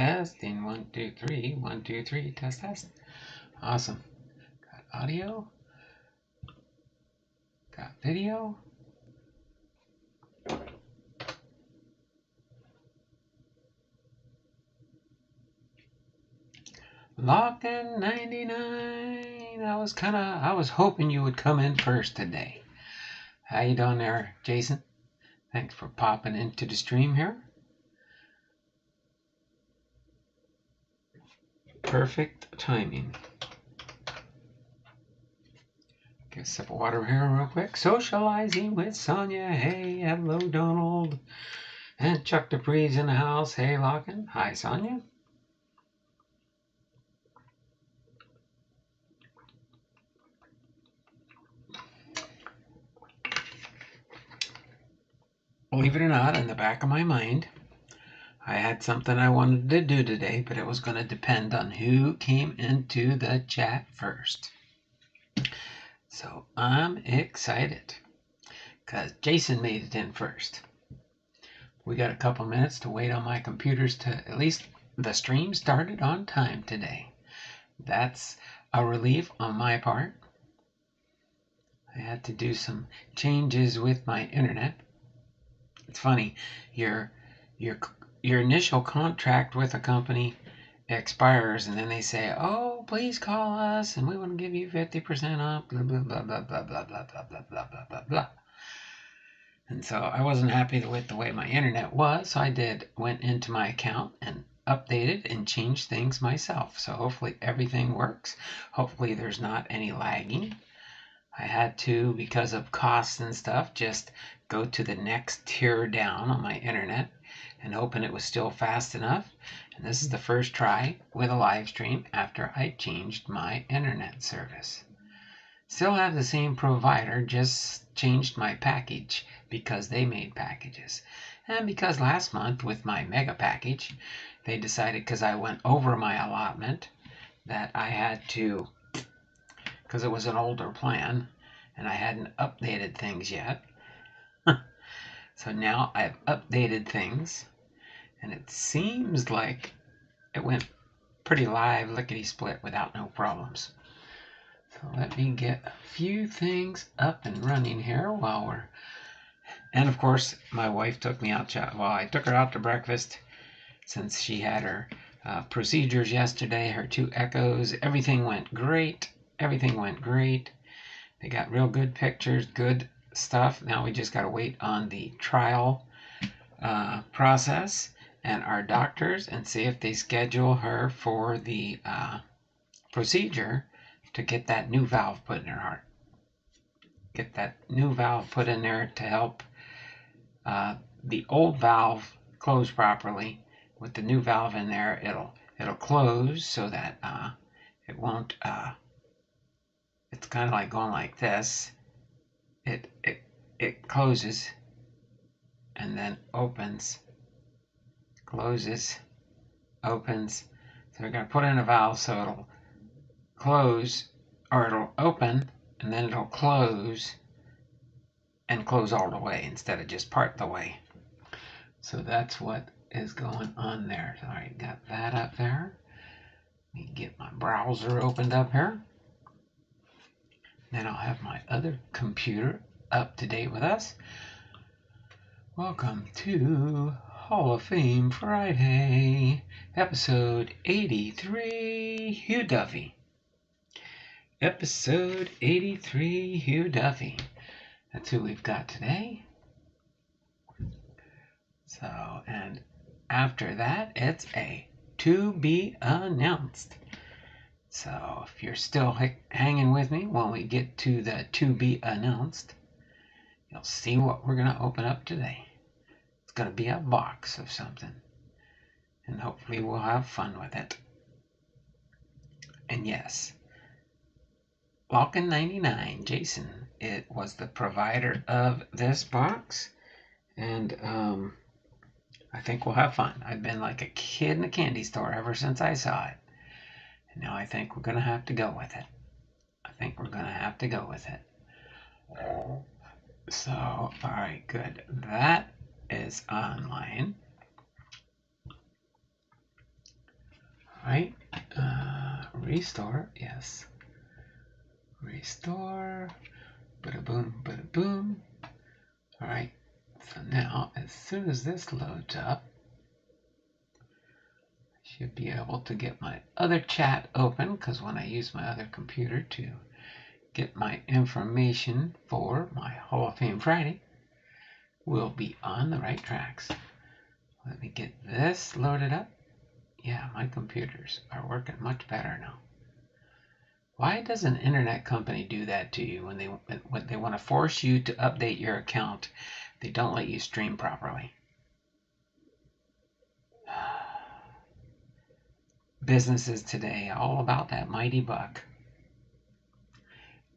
Testing 1 2 3 1 2 3 test. Awesome. Got audio. Got video. Logging 99. I was hoping you would come in first today. How you doing there, Jason? Thanks for popping into the stream here. Perfect timing. Get a sip of water here real quick. Socializing with Sonia. Hey, hello, Donald. And Chuck DePree's in the house. Hey, Locken. Hi, Sonia. Believe it or not, in the back of my mind, I had something I wanted to do today, but it was going to depend on who came into the chat first. So I'm excited because Jason made it in first. We got a couple minutes to wait on my computers to at least the stream started on time today. That's a relief on my part. I had to do some changes with my internet. It's funny, your initial contract with a company expires, and then they say, "Oh, please call us, and we want to give you 50% off." Blah blah blah blah blah blah blah blah blah blah blah blah blah. And so I wasn't happy with the way my internet was, so I went into my account and updated and changed things myself. So hopefully everything works. Hopefully there's not any lagging. I had to, because of costs and stuff, just go to the next tier down on my internet and hoping it was still fast enough. And this is the first try with a live stream after I changed my internet service. Still have the same provider, just changed my package because they made packages. And because last month with my mega package, they decided, because I went over my allotment, that I had to, because it was an older plan and I hadn't updated things yet. So now I've updated things, and it seems like it went pretty live, lickety-split, without no problems. So let me get a few things up and running here while we're... And of course, my wife took me out. I took her out to breakfast since she had her procedures yesterday, her 2 echoes. Everything went great. They got real good pictures, good stuff. Now we just got to wait on the trial process and our doctors and see if they schedule her for the procedure to get that new valve put in her heart. Get that new valve put in there to help the old valve close properly. With the new valve in there, it'll close so that it won't. It's kind of like going like this. It closes and then opens, closes, opens. So we're going to put in a valve so it'll close, or it'll open and then it'll close and close all the way instead of just part the way. So that's what is going on there. All right, got that up there. Let me get my browser opened up here. Then I'll have my other computer up to date with us. Welcome to Hall of Fame Friday, episode 83, Hugh Duffy. Episode 83, Hugh Duffy. That's who we've got today. So, and after that, it's a to be announced. So, if you're still hanging with me when we get to the to be announced, you'll see what we're going to open up today. It's going to be a box of something. And hopefully we'll have fun with it. And yes, Falcon 99, Jason, it was the provider of this box. And I think we'll have fun. I've been like a kid in a candy store ever since I saw it. And now I think we're going to have to go with it. So, all right, good. That is online. Right? Restore. Yes. Restore. Bada boom, bada boom. All right. So now, as soon as this loads up, I should be able to get my other chat open, because when I use my other computer to get my information for my Hall of Fame Friday, we'll be on the right tracks. Let me get this loaded up. Yeah, my computers are working much better now. Why does an internet company do that to you when they want to force you to update your account? They don't let you stream properly. Businesses today, all about that mighty buck.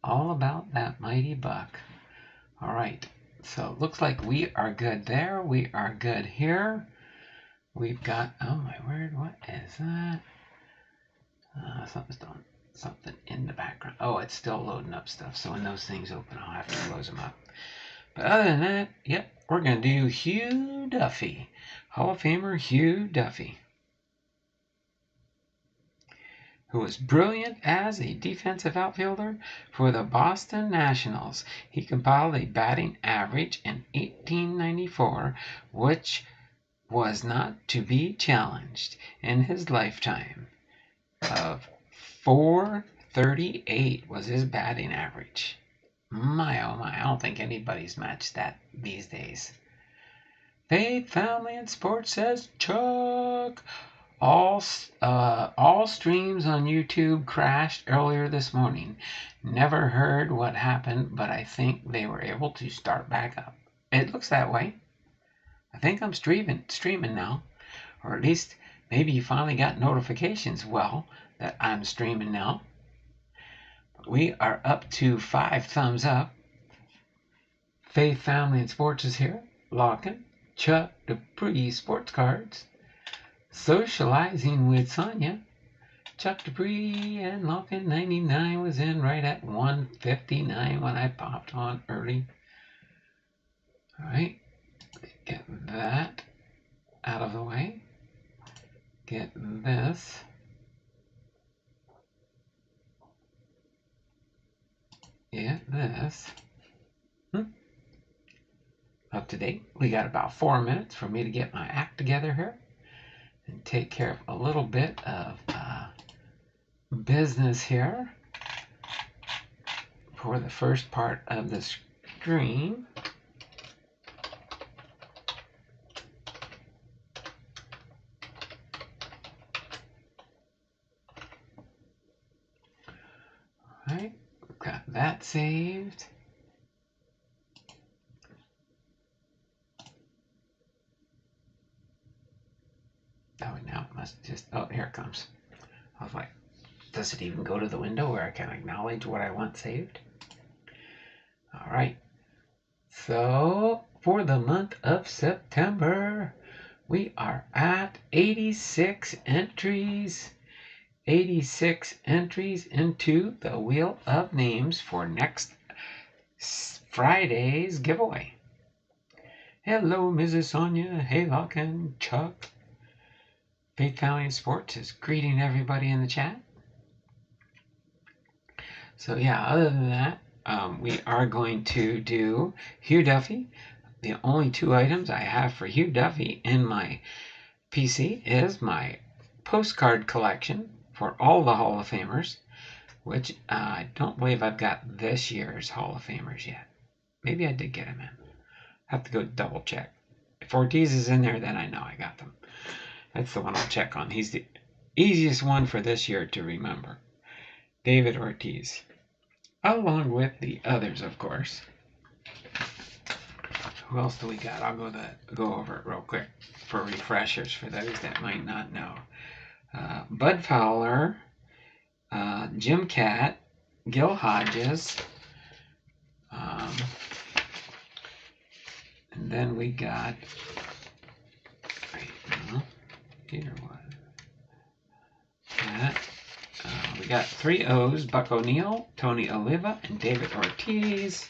All about that mighty buck. All right, so it looks like we are good there. We are good here. We've got, oh my word, what is that? Something's doing something in the background. Oh, it's still loading up stuff. So when those things open, I'll have to close them up. But other than that, yep, we're going to do Hugh Duffy. Hall of Famer Hugh Duffy, who was brilliant as a defensive outfielder for the Boston Nationals. He compiled a batting average in 1894, which was not to be challenged in his lifetime, of 438 was his batting average. My, oh my, I don't think anybody's matched that these days. Faith, Family, and Sports says, Chuck, all streams on YouTube crashed earlier this morning. Never heard what happened, but I think they were able to start back up. It looks that way. I think I'm streaming now, or at least maybe you finally got notifications, well, that I'm streaming now. We are up to 5 thumbs up. Faith, Family, and Sports is here. Lockin', Chuck Dupree Sports Cards, Socializing with Sonia. Chuck Dupree and Lockin' 99 was in right at 159 when I popped on early. All right, get that out of the way. Get this. Get this. Up to date. We got about 4 minutes for me to get my act together here and take care of a little bit of business here for the first part of the stream. All right, we've got that saved. Oh, now it must just, oh, here it comes. I was like, does it even go to the window where I can acknowledge what I want saved? All right. So for the month of September, we are at 86 entries. 86 entries into the Wheel of Names for next Friday's giveaway. Hello, Mrs. Sonia. Hey, Lockin', Chuck. Faith, Family, and Sports is greeting everybody in the chat. So yeah, other than that, we are going to do Hugh Duffy. The only 2 items I have for Hugh Duffy in my PC is my postcard collection for all the Hall of Famers, which I don't believe I've got this year's Hall of Famers yet. Maybe I did get them in. Have to go double check. If Ortiz is in there, then I know I got them. That's the one I'll check on. He's the easiest one for this year to remember. David Ortiz. Along with the others, of course. Who else do we got? I'll go over it real quick for refreshers for those that might not know. Bud Fowler, Jim Cat, Gil Hodges, and then we got, we got 3 O's, Buck O'Neill, Tony Oliva, and David Ortiz.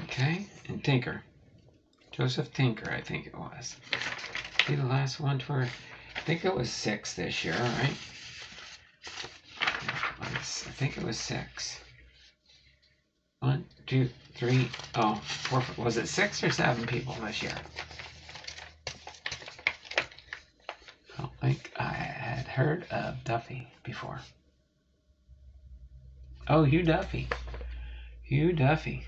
Okay. Tinker. Joseph Tinker, I think it was. Be the last one for, I think it was 6 this year, right? I think it was 6. 1, 2, 3, 4. Was it 6 or 7 people this year? I don't think I had heard of Duffy before. Oh, Hugh Duffy. Hugh Duffy.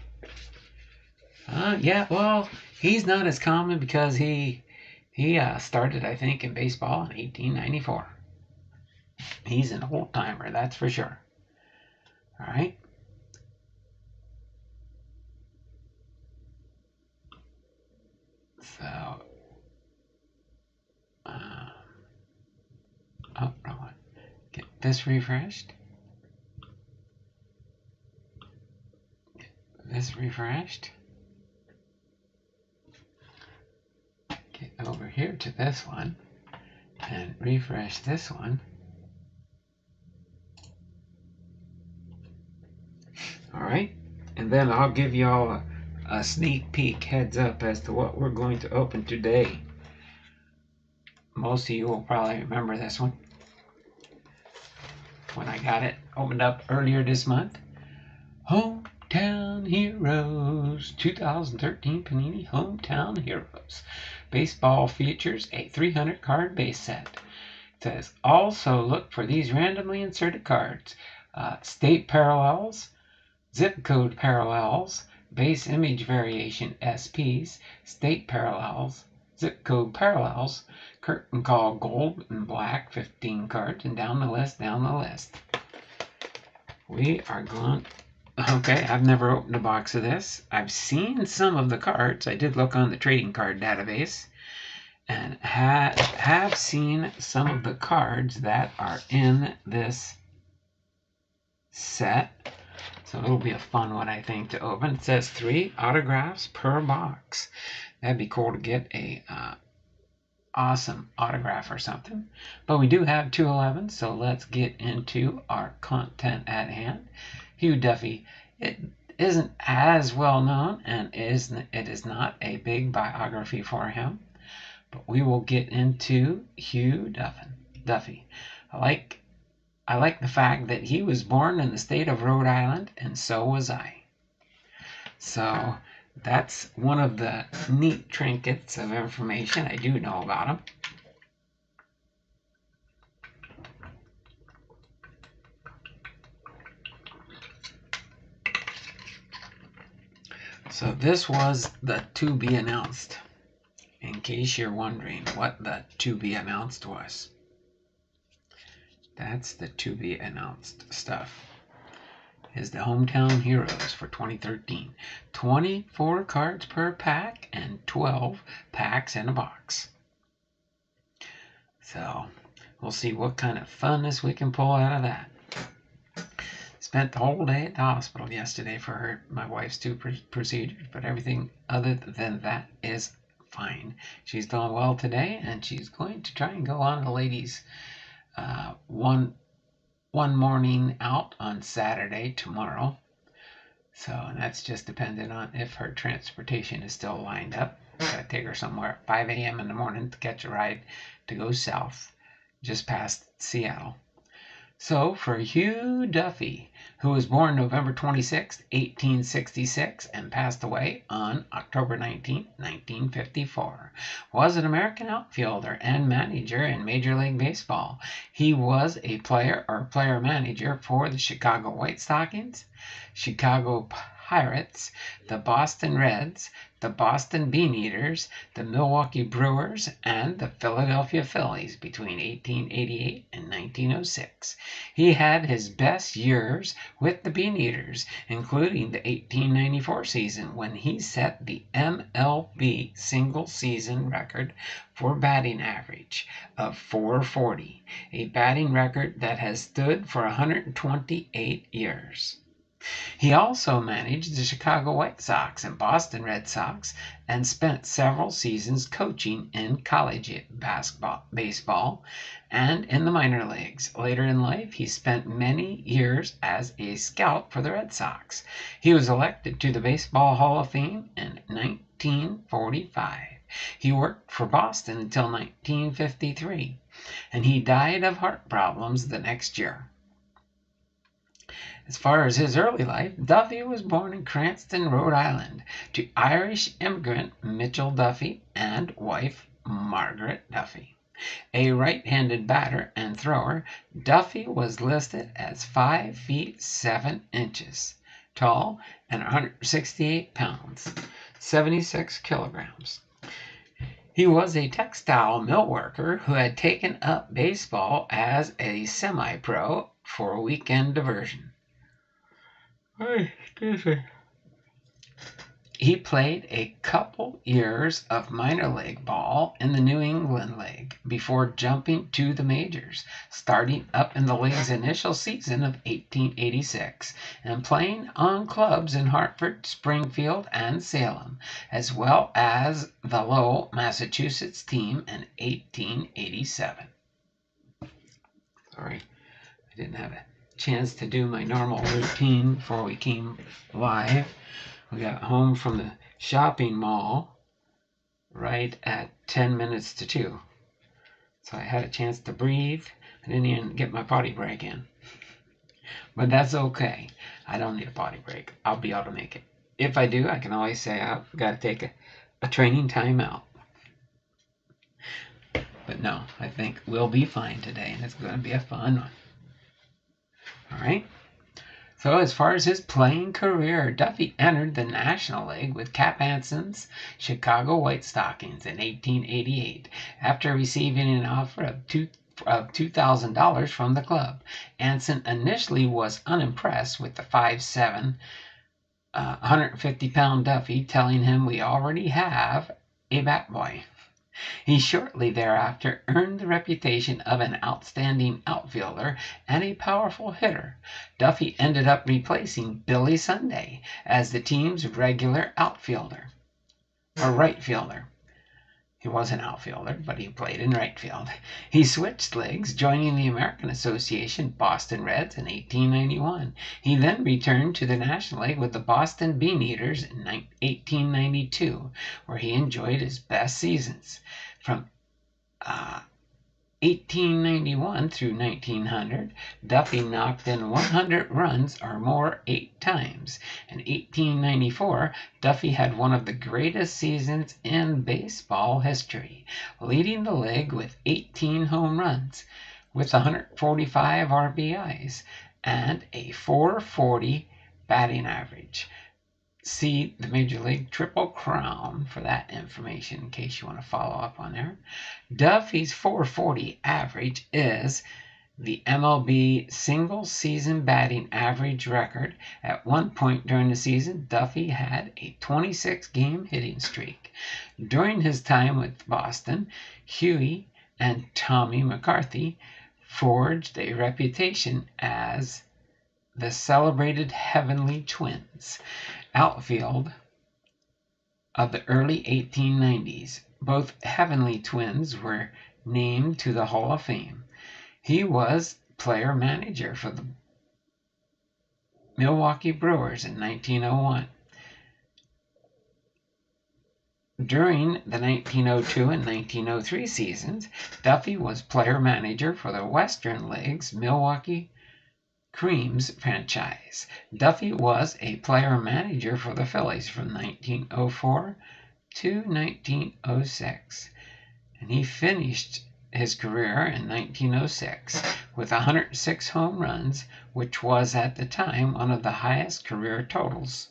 Yeah, well, he's not as common because he started, I think, in baseball in 1894. He's an old timer, that's for sure. All right. So, wrong one. Get this refreshed. Get this refreshed. Get over here to this one and refresh this one. All right, and then I'll give y'all a sneak peek heads up as to what we're going to open today. Most of you will probably remember this one when I got it opened up earlier this month. Hometown Heroes 2013 Panini Hometown Heroes. Baseball features a 300 card base set. It says also look for these randomly inserted cards. State parallels, zip code parallels, base image variation SPs, state parallels, zip code parallels, curtain call gold and black 15 cards, and down the list. We are going. Okay, I've never opened a box of this. I've seen some of the cards. I did look on the trading card database and have seen some of the cards that are in this set. So it'll be a fun one, I think, to open. It says 3 autographs per box. That'd be cool to get a awesome autograph or something. But we do have 211, so let's get into our content at hand. Hugh Duffy. It isn't as well known, and it is not a big biography for him. But we will get into Hugh Duffy. I like the fact that he was born in the state of Rhode Island, and so was I. So that's one of the neat trinkets of information I do know about him. So this was the to be announced, in case you're wondering what the to be announced was. That's the to be announced stuff. Is the Hometown Heroes for 2013. 24 cards per pack and 12 packs in a box. So we'll see what kind of funness we can pull out of that. Spent the whole day at the hospital yesterday for my wife's 2 procedures, but everything other than that is fine. She's doing well today, and she's going to try and go on a ladies' one morning out on Saturday tomorrow. So, and that's just dependent on if her transportation is still lined up. Gotta take her somewhere at 5 a.m. in the morning to catch a ride to go south, just past Seattle. So, for Hugh Duffy, who was born November 26, 1866, and passed away on October 19, 1954, was an American outfielder and manager in Major League Baseball. He was a player or player-manager for the Chicago White Stockings, Chicago Pirates, the Boston Reds, the Boston Beaneaters, the Milwaukee Brewers, and the Philadelphia Phillies between 1888 and 1906. He had his best years with the Beaneaters, including the 1894 season when he set the MLB single-season record for batting average of .440, a batting record that has stood for 128 years. He also managed the Chicago White Sox and Boston Red Sox and spent several seasons coaching in collegiate baseball and in the minor leagues. Later in life, he spent many years as a scout for the Red Sox. He was elected to the Baseball Hall of Fame in 1945. He worked for Boston until 1953, and he died of heart problems the next year. As far as his early life, Duffy was born in Cranston, Rhode Island, to Irish immigrant Mitchell Duffy and wife Margaret Duffy. A right-handed batter and thrower, Duffy was listed as 5 feet 7 inches tall and 168 pounds, 76 kilograms. He was a textile mill worker who had taken up baseball as a semi-pro for a weekend diversion. Excuse me. He played a couple years of minor league ball in the New England League before jumping to the majors, starting up in the league's initial season of 1886 and playing on clubs in Hartford, Springfield, and Salem, as well as the Lowell, Massachusetts team in 1887. Sorry, I didn't have a chance to do my normal routine before we came live. We got home from the shopping mall right at 10 minutes to 2. So I had a chance to breathe. I didn't even get my potty break in. But that's okay. I don't need a potty break. I'll be able to make it. If I do, I can always say I've got to take a training time out. But no, I think we'll be fine today, and it's going to be a fun one. All right. So as far as his playing career, Duffy entered the National League with Cap Anson's Chicago White Stockings in 1888 after receiving an offer of $2,000 from the club. Anson initially was unimpressed with the 5'7", 150-pound Duffy, telling him, "We already have a bat boy." He shortly thereafter earned the reputation of an outstanding outfielder and a powerful hitter. Duffy ended up replacing Billy Sunday as the team's regular outfielder, or right fielder. He was an outfielder, but he played in right field. He switched leagues, joining the American Association Boston Reds in 1891. He then returned to the National League with the Boston Beaneaters in 1892, where he enjoyed his best seasons. From 1891 through 1900, Duffy knocked in 100 runs or more 8 times. In 1894, Duffy had one of the greatest seasons in baseball history, leading the league with 18 home runs, with 145 RBIs, and a .440 batting average. See the Major League Triple Crown for that information in case you want to follow up on there. Duffy's .440 average is the MLB single-season batting average record. At one point during the season, Duffy had a 26-game hitting streak. During his time with Boston, Huey and Tommy McCarthy forged a reputation as the celebrated Heavenly Twins outfield of the early 1890s. Both Heavenly Twins were named to the Hall of Fame. He was player manager for the Milwaukee Brewers in 1901. During the 1902 and 1903 seasons, Duffy was player manager for the Western League's Milwaukee Creams franchise. Duffy was a player manager for the Phillies from 1904 to 1906, and he finished his career in 1906 with 106 home runs, which was at the time one of the highest career totals.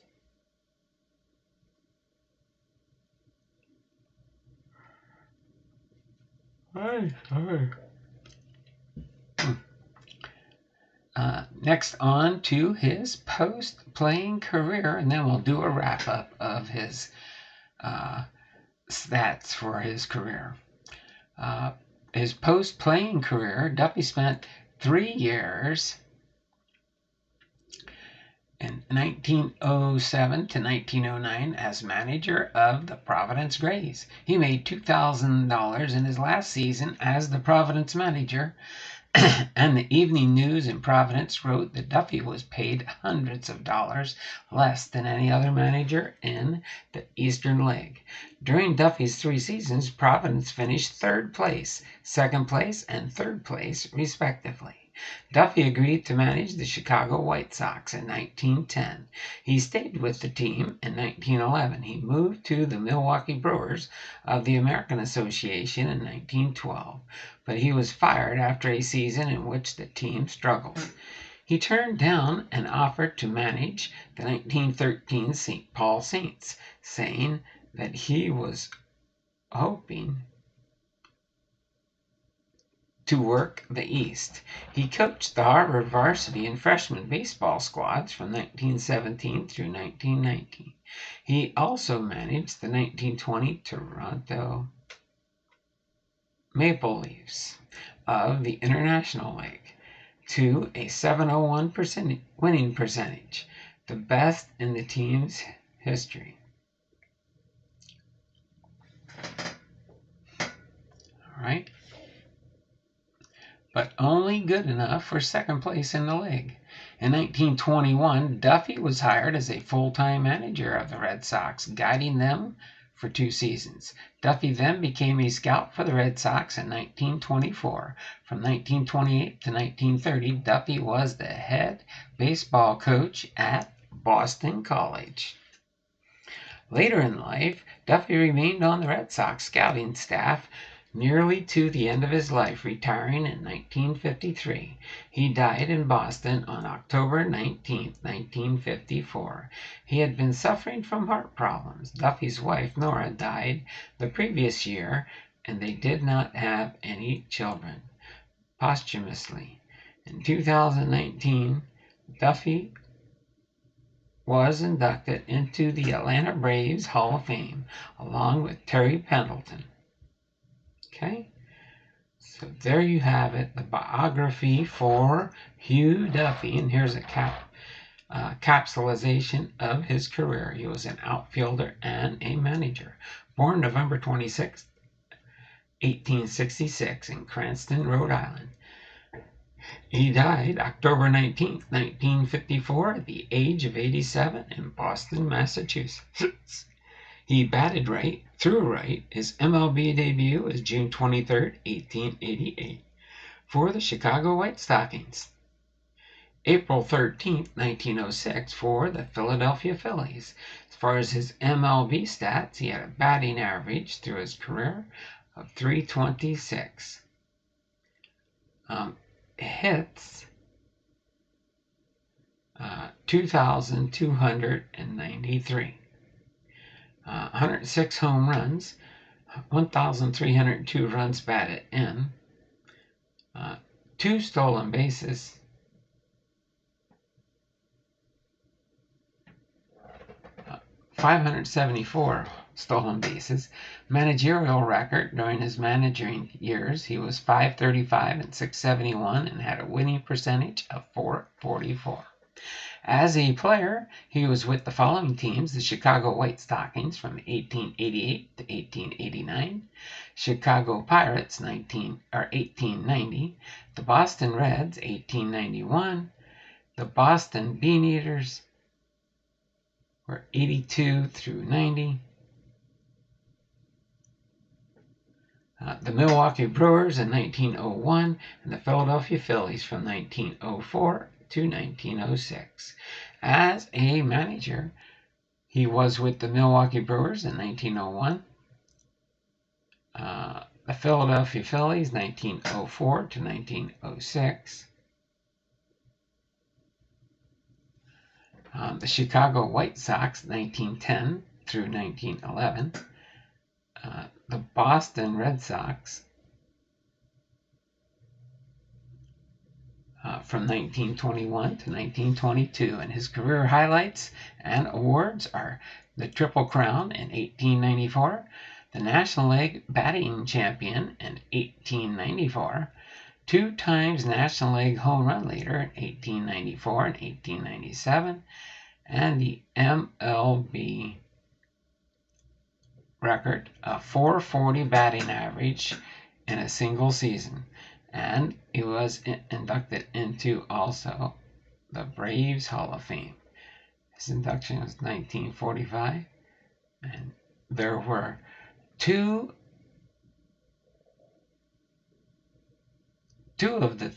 Next on to his post-playing career, and then we'll do a wrap-up of his stats for his career. His post-playing career, Duffy spent 3 years in 1907 to 1909 as manager of the Providence Grays. He made $2,000 in his last season as the Providence manager, and the Evening News in Providence wrote that Duffy was paid hundreds of dollars less than any other manager in the Eastern League. During Duffy's 3 seasons, Providence finished 3rd place, 2nd place, and 3rd place, respectively. Duffy agreed to manage the Chicago White Sox in 1910. He stayed with the team in 1911. He moved to the Milwaukee Brewers of the American Association in 1912, but he was fired after a season in which the team struggled. He turned down an offer to manage the 1913 St. Paul Saints, saying that he was hoping to work the East. He coached the Harvard varsity and freshman baseball squads from 1917 through 1919. He also managed the 1920 Toronto Maple Leafs of the International League to a .701% winning percentage, the best in the team's history. All right. But only good enough for 2nd place in the league. In 1921, Duffy was hired as a full-time manager of the Red Sox, guiding them for 2 seasons. Duffy then became a scout for the Red Sox in 1924. From 1928 to 1930, Duffy was the head baseball coach at Boston College. Later in life, Duffy remained on the Red Sox scouting staff nearly to the end of his life, retiring in 1953. He died in Boston on October 19, 1954. He had been suffering from heart problems. Duffy's wife, Nora, died the previous year, and they did not have any children. Posthumously, in 2019, Duffy was inducted into the Atlanta Braves Hall of Fame, along with Terry Pendleton. Okay, so there you have it, the biography for Hugh Duffy, and here's a capsulization of his career. He was an outfielder and a manager. Born November 26, 1866 in Cranston, Rhode Island. He died October 19, 1954 at the age of 87 in Boston, Massachusetts. He batted right, threw right. His MLB debut was June 23, 1888, for the Chicago White Stockings. April 13, 1906, for the Philadelphia Phillies. As far as his MLB stats, he had a batting average through his career of .326. Hits, 2,293. 106 home runs, 1,302 runs batted in, 2 stolen bases, 574 stolen bases. Managerial record during his managing years, he was .535 and .671 and had a winning percentage of .444. As a player, he was with the following teams: the Chicago White Stockings from 1888 to 1889, Chicago Pirates 1890, the Boston Reds 1891, the Boston Beaneaters were 82 through 90, the Milwaukee Brewers in 1901, and the Philadelphia Phillies from 1904 to 1906. As a manager, he was with the Milwaukee Brewers in 1901, the Philadelphia Phillies 1904 to 1906, the Chicago White Sox 1910 through 1911, the Boston Red Sox from 1921 to 1922, and his career highlights and awards are the Triple Crown in 1894, the National League Batting Champion in 1894, 2 times National League home run leader in 1894 and 1897, and the MLB record, a 440 batting average in a single season. And he was inducted into also the Braves Hall of Fame. His induction was 1945, and there were two of the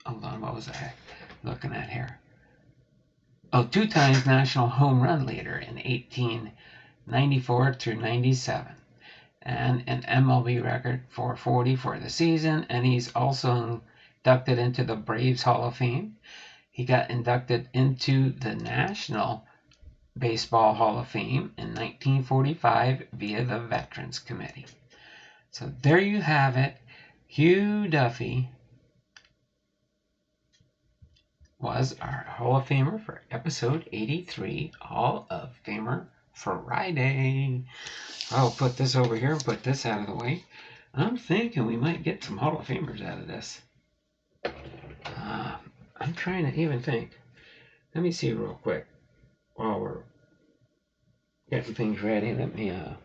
hold on, what was I looking at here? Oh, 2 times national home run leader in 1894 through 97, and an MLB record 440 for the season. And he's also inducted into the Braves Hall of Fame. He got inducted into the National Baseball Hall of Fame in 1945 via the Veterans Committee. So there you have it. Hugh Duffy was our Hall of Famer for episode 83, Hall of Famer Friday. I'll put this over here and put this out of the way. I'm thinking we might get some Hall of Famers out of this. I'm trying to even think. Let me see real quick while we're getting things ready. Let me, I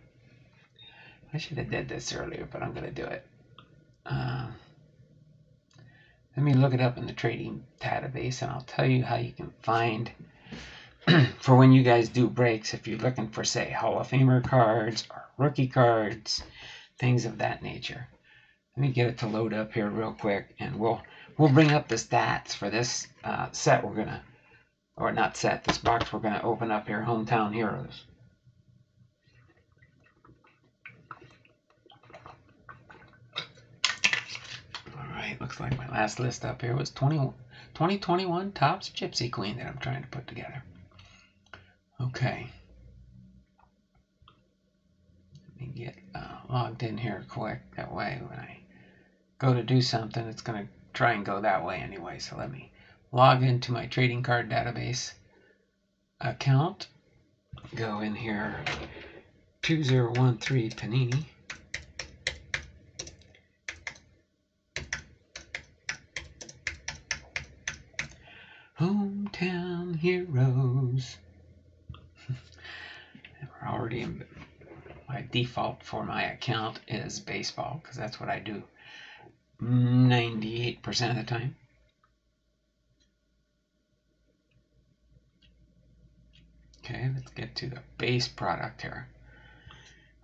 should have did this earlier, but I'm going to do it. Let me look it up in the trading database, and I'll tell you how you can find, for when you guys do breaks, if you're looking for, say, Hall of Famer cards or rookie cards, things of that nature. Let me get it to load up here real quick, and we'll bring up the stats for this set we're going to, or not set, this box we're going to open up here, Hometown Heroes. Alright, looks like my last list up here was 2021 Topps Gypsy Queen that I'm trying to put together. Okay. Let me get logged in here quick. That way when I go to do something, it's going to try and go that way anyway. So let me log into my trading card database account. Go in here, 2013 Panini. Hometown Heroes. We're already in. My default for my account is baseball, because that's what I do 98% of the time. Okay, let's get to the base product here.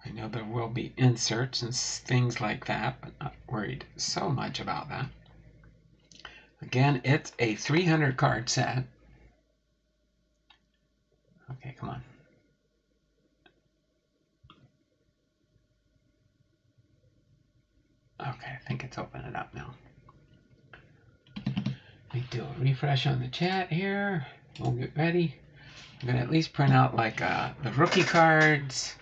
I know there will be inserts and things like that, but not worried so much about that. Again, it's a 300 card set. Okay, come on. Okay, I think it's opening up now. Let me do a refresh on the chat here. We'll get ready. I'm going to at least print out like the rookie cards,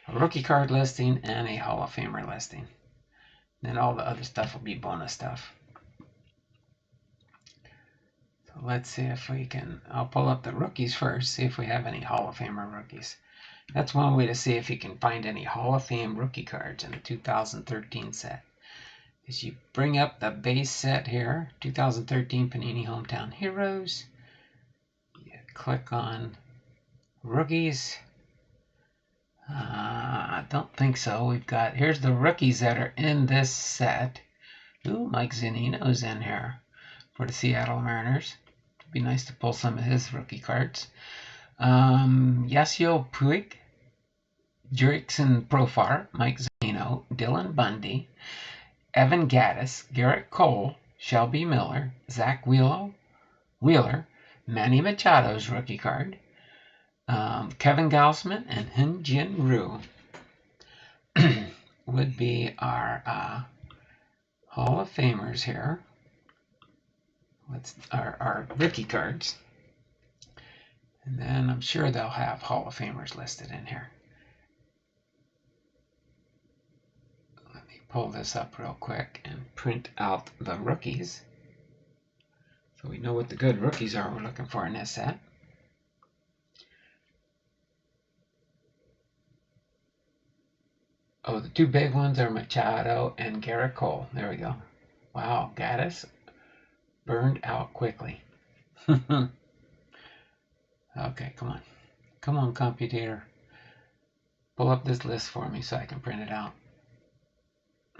a rookie card listing, and a Hall of Famer listing. Then all the other stuff will be bonus stuff. So let's see if we can, I'll pull up the rookies first, see if we have any Hall of Famer rookies. That's one way to see if you can find any Hall of Fame rookie cards in the 2013 set. Is you bring up the base set here, 2013 Panini Hometown Heroes. You click on rookies. I don't think so. We've got, here's the rookies that are in this set. Ooh, Mike Zunino's in here for the Seattle Mariners. It'd be nice to pull some of his rookie cards. Yasiel Puig, Jurickson Profar, Mike Zunino, Dylan Bundy, Evan Gattis, Garrett Cole, Shelby Miller, Zach Wheeler, Manny Machado's rookie card, Kevin Gausman, and Hyun-Jin Ryu would be our Hall of Famers here. Our rookie cards. And then I'm sure they'll have Hall of Famers listed in here. Let me pull this up real quick and print out the rookies, so we know what the good rookies are we're looking for in this set. Oh, the two big ones are Machado and Garrett Cole. There we go. Wow, Gaddis burned out quickly. Okay, come on. Come on, computer. Pull up this list for me so I can print it out.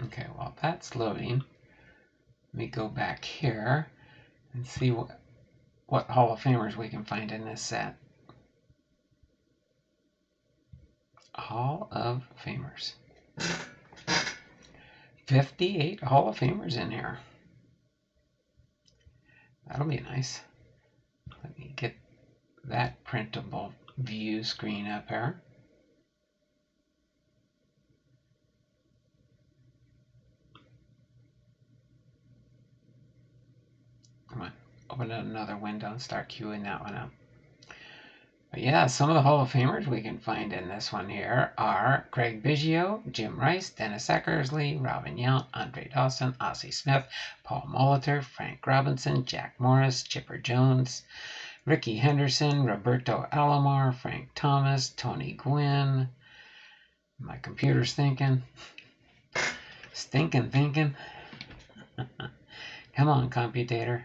Okay, while that's loading, let me go back here and see what Hall of Famers we can find in this set. Hall of Famers. 58 Hall of Famers in here. That'll be nice. Let me get that printable view screen up here. Come on, open up another window and start queuing that one up. But yeah, some of the Hall of Famers we can find in this one here are Craig Biggio, Jim Rice, Dennis Eckersley, Robin Yount, Andre Dawson, Ozzie Smith, Paul Molitor, Frank Robinson, Jack Morris, Chipper Jones, Ricky Henderson, Roberto Alomar, Frank Thomas, Tony Gwynn. My computer's thinking. Thinking. Come on, computator.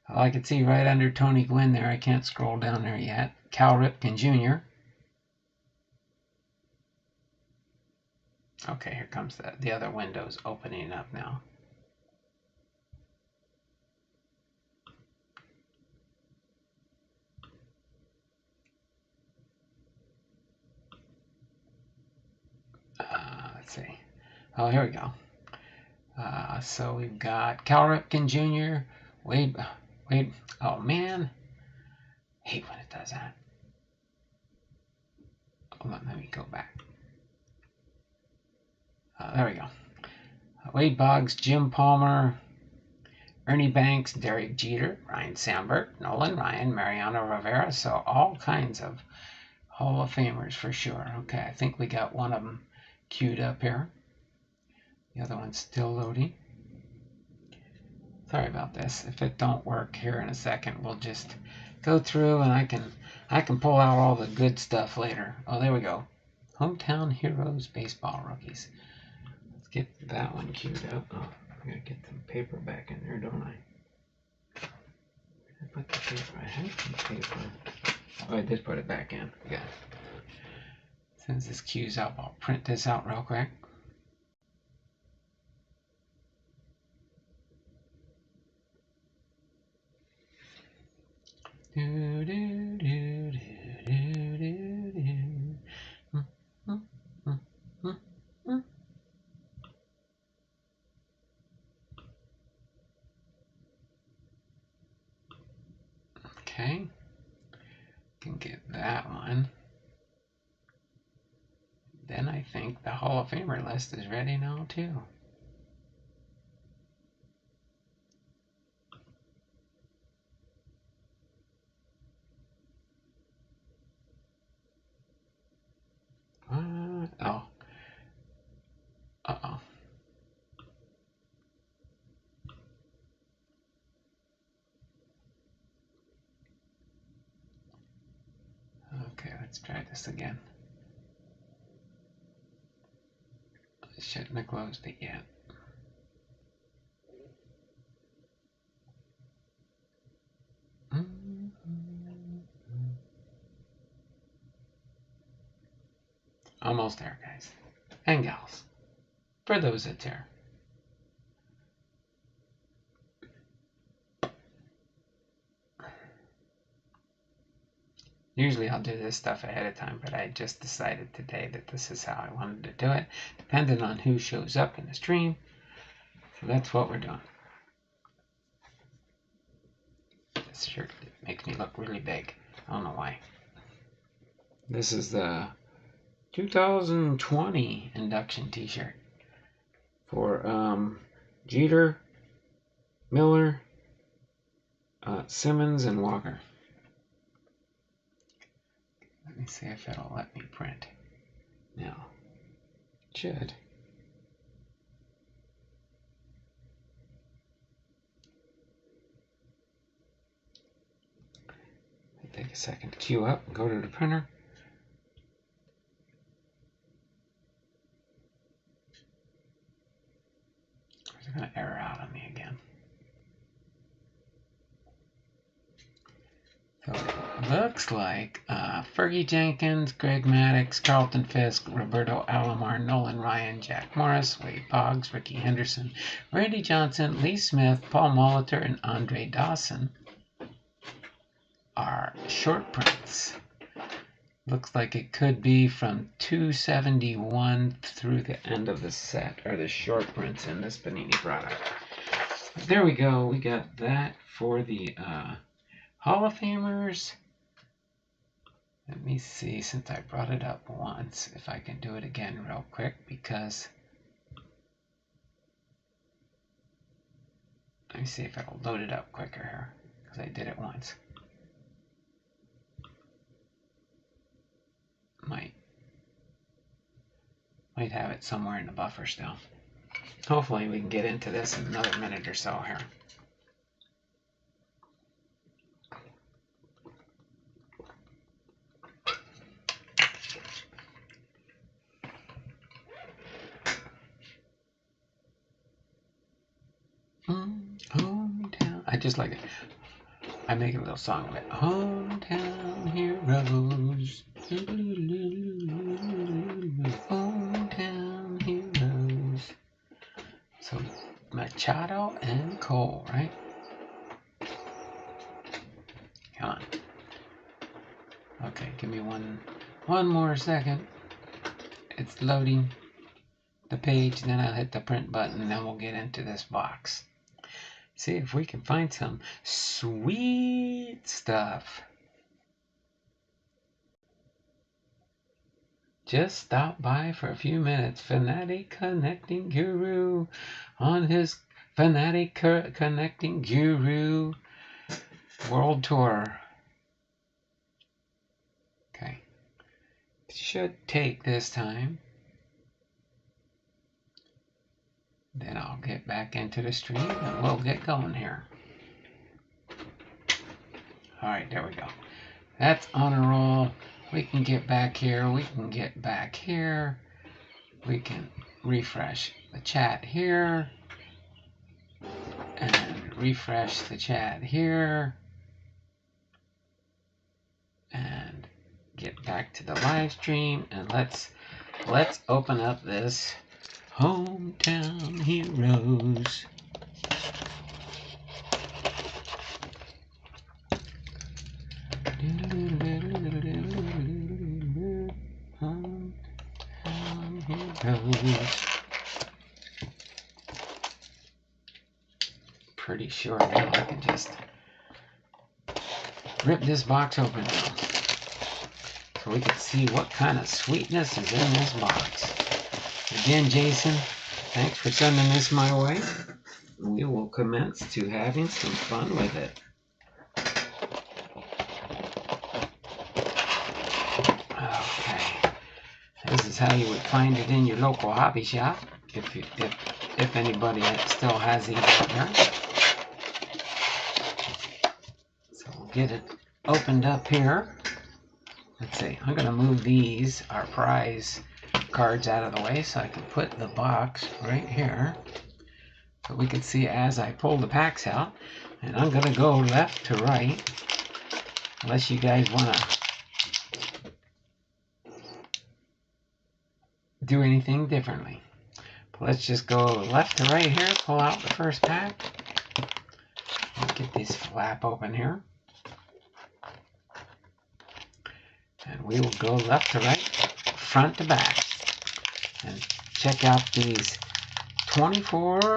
Oh, I can see right under Tony Gwynn there. I can't scroll down there yet. Cal Ripken Jr. Okay, here comes the other windows opening up now. Let's see. Oh, here we go. So we've got Cal Ripken Jr. Wade. Oh man, I hate when it does that. Hold on, let me go back. There we go. Wade Boggs, Jim Palmer, Ernie Banks, Derek Jeter, Ryan Sandberg, Nolan Ryan, Mariano Rivera. So all kinds of Hall of Famers for sure. Okay, I think we got one of them queued up here. The other one's still loading. Sorry about this. If it don't work here in a second, we'll just go through and I can pull out all the good stuff later. Oh, there we go. Hometown Heroes Baseball Rookies. Let's get that one queued up. Oh, I gotta get some paper back in there, don't I? Where did I put the paper? I had some paper. Oh, I did put it back in. Got it. Since this queues up, I'll print this out real quick. Okay, can get that one. Then I think the Hall of Famer list is ready now too. Oh. Uh-oh. Okay, let's try this again. I shouldn't have closed it yet. Almost there, guys. And gals. For those that's there. Usually I'll do this stuff ahead of time, but I just decided today that this is how I wanted to do it, depending on who shows up in the stream. So that's what we're doing. This shirt makes me look really big. I don't know why. This is the 2020 Induction T-Shirt for Jeter, Miller, Simmons, and Walker. Let me see if it'll let me print. Now, it should. Take a second to queue up and go to the printer. looks like Fergie Jenkins, Greg Maddux, Carlton Fisk, Roberto Alomar, Nolan Ryan, Jack Morris, Wade Boggs, Ricky Henderson, Randy Johnson, Lee Smith, Paul Molitor, and Andre Dawson are short prints. Looks like it could be from 271 through the end of the set, or the short prints in this Panini product. There we go. We got that for the Hall of Famers. Let me see, since I brought it up once, if I can do it again real quick, because let me see if it'll load it up quicker here, because I did it once. Might have it somewhere in the buffer still. Hopefully we can get into this in another minute or so here. Hometown. I just like it. I make a little song of it. Hometown heroes. Hometown heroes. So Machado and Cole, right? Come on. Okay, give me one more second. It's loading the page, then I'll hit the print button, and then we'll get into this box. See if we can find some sweet stuff. Just stop by for a few minutes. Fanatic Connecting Guru on his Fanatic Connecting Guru World Tour. Okay. It should take this time. Then I'll get back into the stream and we'll get going here. Alright, there we go. That's on a roll. We can get back here. We can get back here. We can refresh the chat here. And refresh the chat here. And get back to the live stream. And let's open up this Hometown Heroes. Pretty sure now I can just rip this box open now, so we can see what kind of sweetness is in this box. Again, Jason, thanks for sending this my way. We will commence to having some fun with it. Okay, this is how you would find it in your local hobby shop, if anybody still has these out there. So we'll get it opened up here. Let's see, I'm going to move these, our prize cards, out of the way so I can put the box right here so we can see as I pull the packs out. And I'm going to go left to right, unless you guys want to do anything differently. But let's just go left to right here, pull out the first pack. Get this flap open here. And we will go left to right, front to back. And check out these 24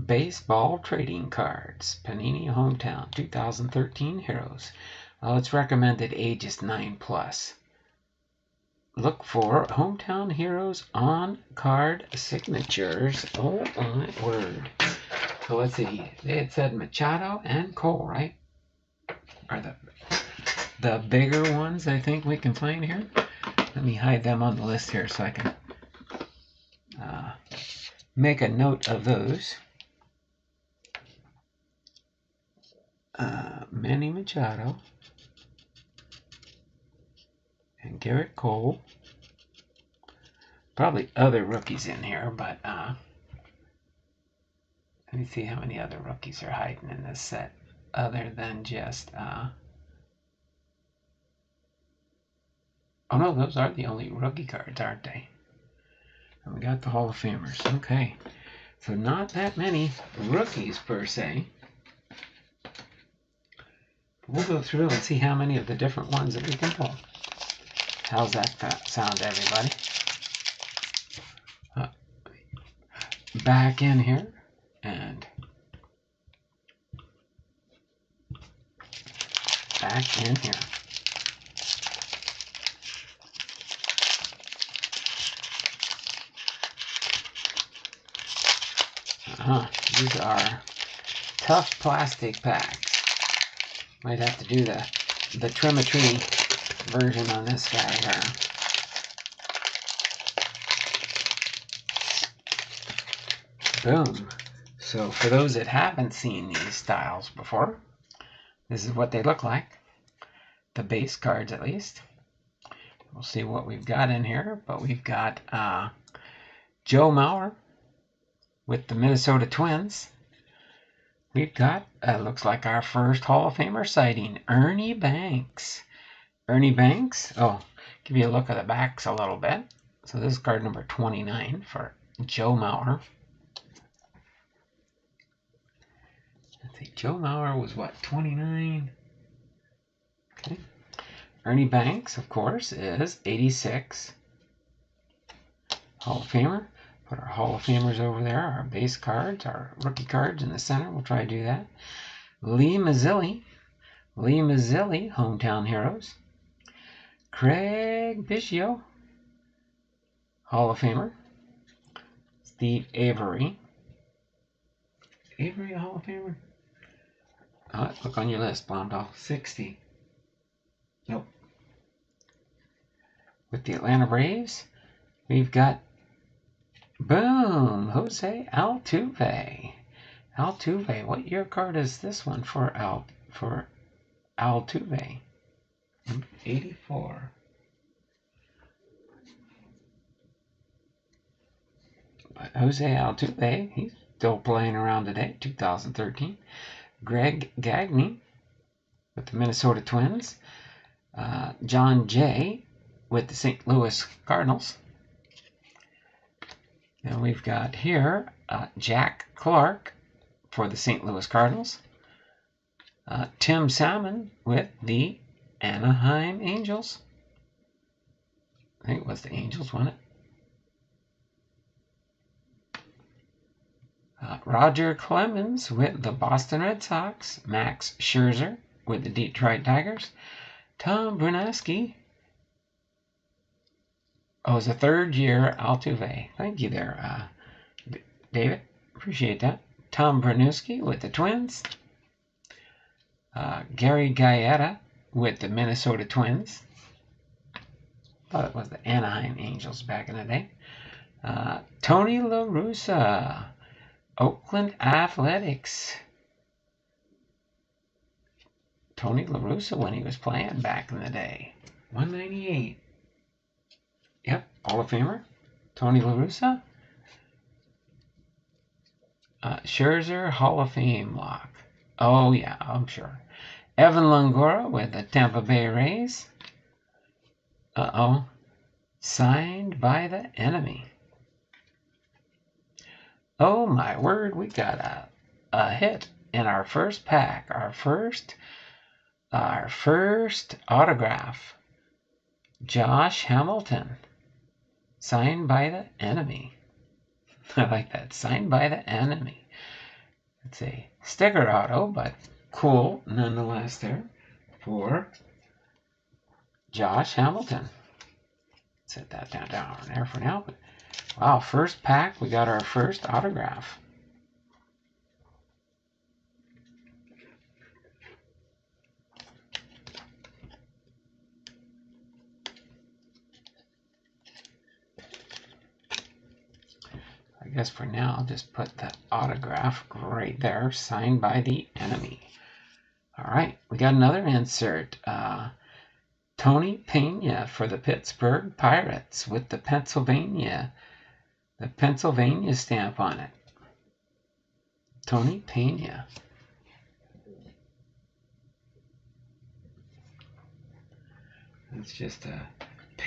baseball trading cards. Panini Hometown 2013 Heroes. Well, it's recommended ages 9+. Look for Hometown Heroes on card signatures. Oh my word. So let's see. They had said Machado and Cole, right? Are the bigger ones I think we can find here. Let me hide them on the list here so I can make a note of those. Manny Machado and Garrett Cole. Probably other rookies in here, but let me see how many other rookies are hiding in this set other than just Oh no, those are the only rookie cards, aren't they? And we got the Hall of Famers. Okay. So not that many rookies per se. We'll go through and see how many of the different ones that we can pull. How's that sound, everybody? Back in here and back in here. These are tough plastic packs. Might have to do the Trimetry version on this guy here. Boom. So for those that haven't seen these styles before, this is what they look like. The base cards, at least. We'll see what we've got in here, but we've got Joe Mauer with the Minnesota Twins. We've got, looks like our first Hall of Famer sighting, Ernie Banks. Ernie Banks, give you a look at the backs a little bit. So this is card number 29 for Joe Mauer. I think Joe Mauer was what, 29? Okay. Ernie Banks, of course, is 86. Hall of Famer. Put our Hall of Famers over there, our base cards, our rookie cards in the center. We'll try to do that. Lee Mazzilli, Hometown Heroes. Craig Biggio, Hall of Famer. Steve Avery. Avery, a Hall of Famer? Look on your list, Blondell. 60. Nope. With the Atlanta Braves, we've got, boom, Jose Altuve. Altuve, what year card is this one for Altuve? 84. But Jose Altuve, he's still playing around today, 2013. Greg Gagne with the Minnesota Twins. John Jay with the St. Louis Cardinals. And we've got here Jack Clark for the St. Louis Cardinals. Tim Salmon with the Anaheim Angels. I think it was the Angels, wasn't it? Roger Clemens with the Boston Red Sox. Max Scherzer with the Detroit Tigers. Tom Brunansky. It's a third year Altuve. Thank you there, David. Appreciate that. Tom Brunansky with the Twins. Gary Gaeta with the Minnesota Twins. Thought it was the Anaheim Angels back in the day. Tony La Russa, Oakland Athletics. Tony La Russa when he was playing back in the day. 198. Yep, Hall of Famer. Tony La Russa. Scherzer, Hall of Fame lock. Oh, yeah, I'm sure. Evan Langora with the Tampa Bay Rays. Signed by the enemy. Oh, my word, we got a hit in our first pack. Our first autograph. Josh Hamilton. Signed by the enemy. I like that. Signed by the enemy. It's a sticker auto, but cool nonetheless there for Josh Hamilton. Set that down there for now. But wow, first pack, we got our first autograph. I guess for now, I'll just put the autograph right there, signed by the enemy. All right, we got another insert. Tony Pena for the Pittsburgh Pirates with the Pennsylvania stamp on it. Tony Pena. It's just a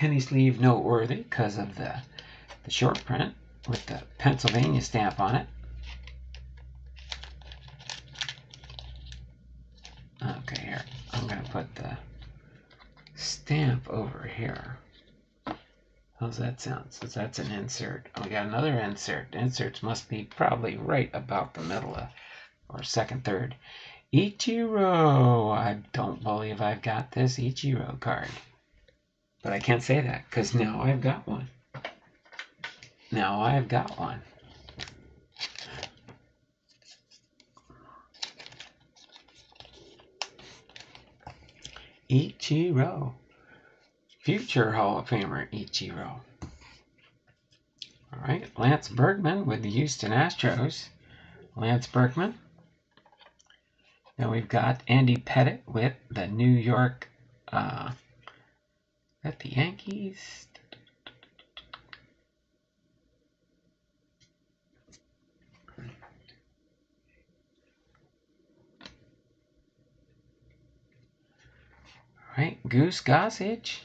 penny sleeve noteworthy because of the short print with the Pennsylvania stamp on it. Okay, here. I'm going to put the stamp over here. How's that sound? So that's an insert. We got another insert. Inserts must be probably right about the middle of, or second, third. Ichiro. I don't believe I've got this Ichiro card. But I can't say that because now I've got one. Now I've got one. Ichiro. Future Hall of Famer Ichiro. All right, Lance Berkman with the Houston Astros. Lance Berkman. Then we've got Andy Pettitte with the New York. At the Yankees. All right, Goose Gossage.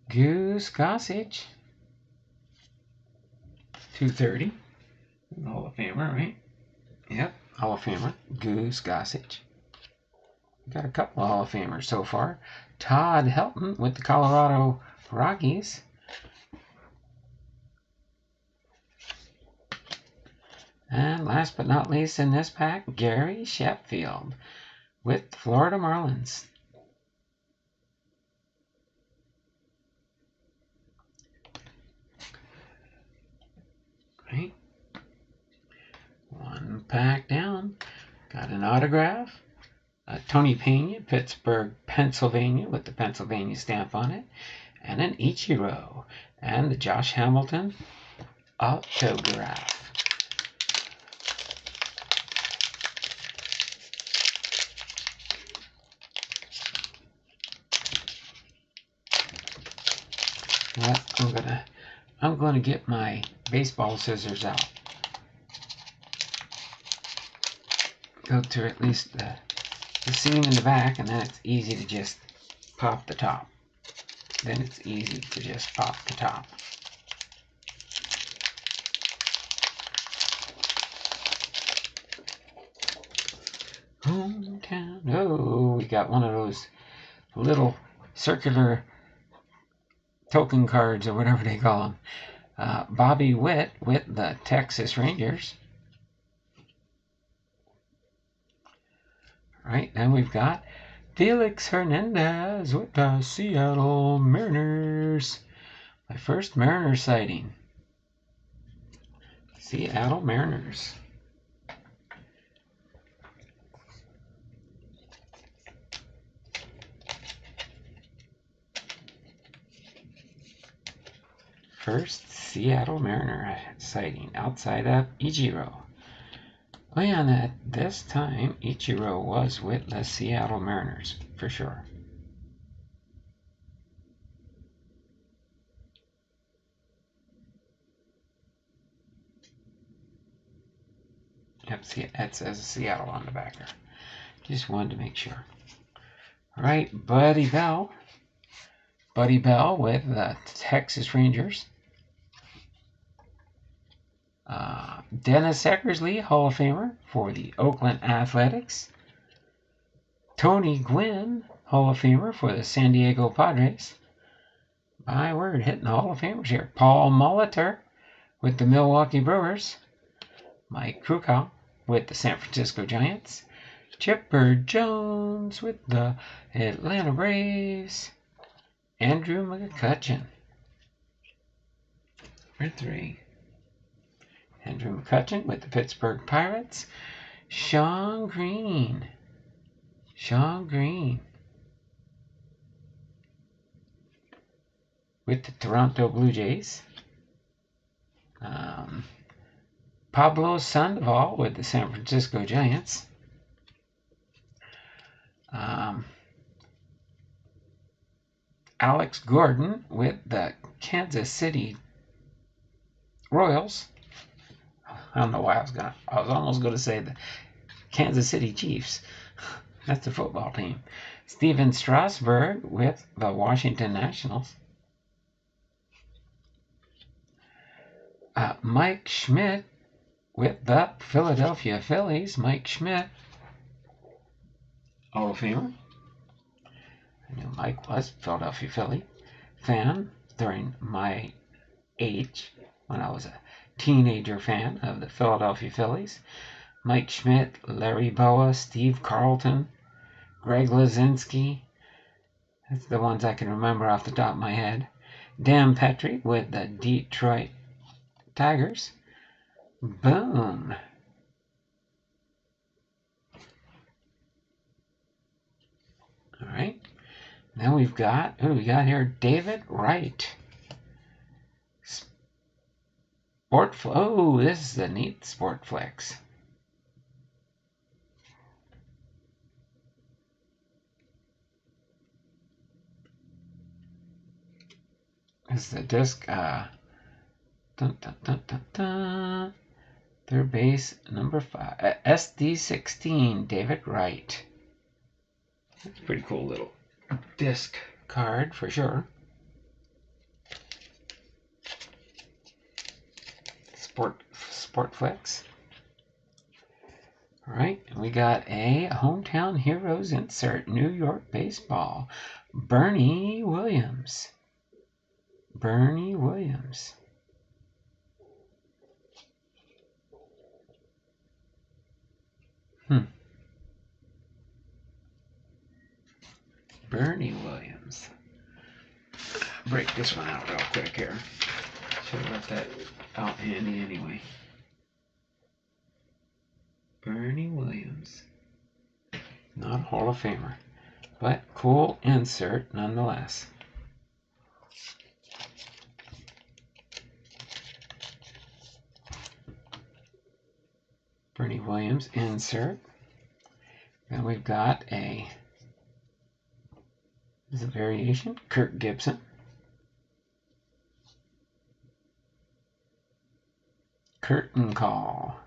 Goose Gossage. 230. Hall of Famer, right? Yep, Hall of Famer. Goose Gossage. We got a couple of Hall of Famers so far. Todd Helton with the Colorado Rockies. And last but not least in this pack, Gary Sheffield with the Florida Marlins. Right. One pack down. Got an autograph. Tony Pena, Pittsburgh, Pennsylvania, with the Pennsylvania stamp on it. And an Ichiro. And the Josh Hamilton autograph. Well, I'm gonna get my baseball scissors out. Go to at least the seam in the back, and then it's easy to just pop the top. Then it's easy to just pop the top. Hometown. Oh, we got one of those little circular token cards or whatever they call them. Bobby Witt with the Texas Rangers. All right, then we've got Felix Hernandez with the Seattle Mariners. My first Mariners sighting. Seattle Mariners. First Seattle Mariner sighting outside of Ichiro. Oh yeah, and at this time, Ichiro was with the Seattle Mariners, for sure. Yep, see, it says Seattle on the backer. Just wanted to make sure. All right, Buddy Bell. Buddy Bell with the Texas Rangers. Dennis Eckersley, Hall of Famer for the Oakland Athletics. Tony Gwynn, Hall of Famer for the San Diego Padres. My word, hitting the Hall of Famers here. Paul Molitor with the Milwaukee Brewers. Mike Krukow with the San Francisco Giants. Chipper Jones with the Atlanta Braves. Andrew McCutchen. For 3. Andrew McCutchen with the Pittsburgh Pirates. Sean Green. Sean Green with the Toronto Blue Jays. Pablo Sandoval with the San Francisco Giants. Alex Gordon with the Kansas City Royals. I don't know why I was almost going to say the Kansas City Chiefs. That's the football team. Steven Strasburg with the Washington Nationals. Mike Schmidt with the Philadelphia Phillies. Mike Schmidt, Hall of Famer. I knew Mike was a Philadelphia Philly fan during my age, when I was a teenager fan of the Philadelphia Phillies. Mike Schmidt, Larry Boa, Steve Carlton, Greg Lazinski. That's the ones I can remember off the top of my head. Dan Petry with the Detroit Tigers. Boom. All right. Then we've got, who we got here? David Wright. Oh, this is a neat Sport Flex. This is the disc. Third base, number 5. SD16, David Wright. That's a pretty cool little disc card for sure. Sport Flex. All right, and we got a Hometown Heroes insert, New York Baseball, Bernie Williams. Bernie Williams. Bernie Williams. Break this one out real quick here. Should have left that out handy anyway. Bernie Williams. Not a Hall of Famer, but cool insert nonetheless. Bernie Williams insert. Then we've got a, this is a variation, Kirk Gibson. Curtain Call,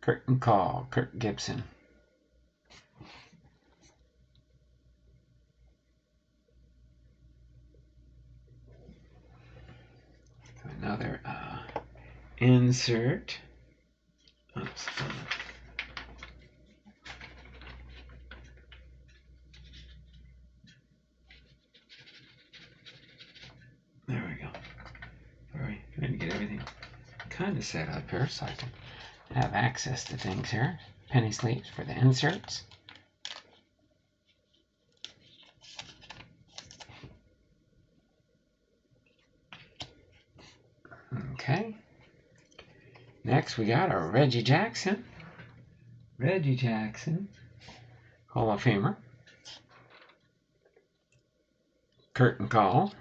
Kirk Gibson. So another insert. Oops. There we go. Sorry, trying to get everything kind of set up here so I can have access to things here. Penny sleeves for the inserts. Okay. Next we got a Reggie Jackson. Reggie Jackson, Hall of Famer. Curtain Call.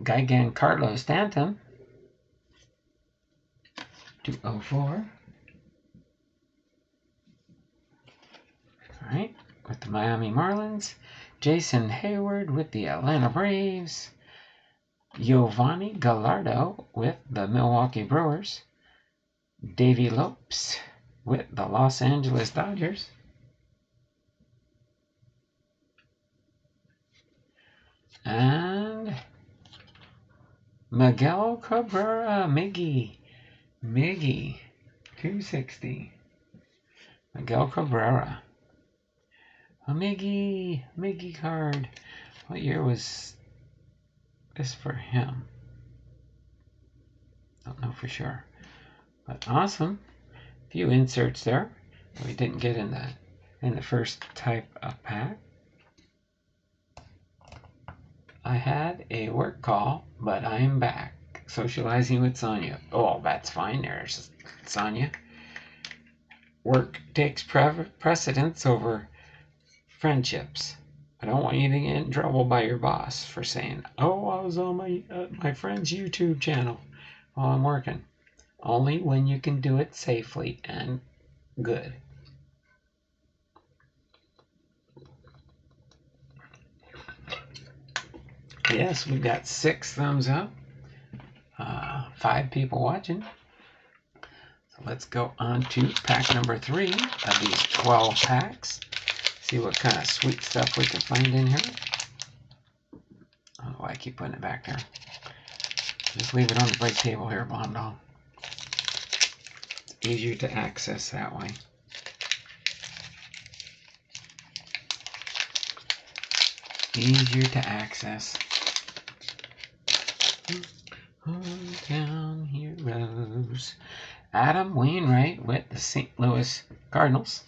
Giancarlo Stanton. 204. All right, with the Miami Marlins. Jason Hayward with the Atlanta Braves. Giovanni Gallardo with the Milwaukee Brewers. Davey Lopes with the Los Angeles Dodgers. And Miguel Cabrera, Miggy, 260. Miguel Cabrera. A Miggy card. What year was this for him? Don't know for sure. But awesome. A few inserts there that we didn't get in the first type of pack. I had a work call, but I am back. Socializing with Sonia. Oh, that's fine. There's Sonia. Work takes precedence over friendships. I don't want you to get in trouble by your boss for saying, "Oh, I was on my friend's YouTube channel while I'm working." Only when you can do it safely and good. Yes, we've got 6 thumbs up. 5 people watching. So let's go on to pack number 3 of these 12 packs. See what kind of sweet stuff we can find in here. Oh, I keep putting it back there. Just leave it on the break table here, Blonde Doll. It's easier to access that way. Easier to access. Hometown Heroes. Adam Wainwright with the St. Louis Cardinals.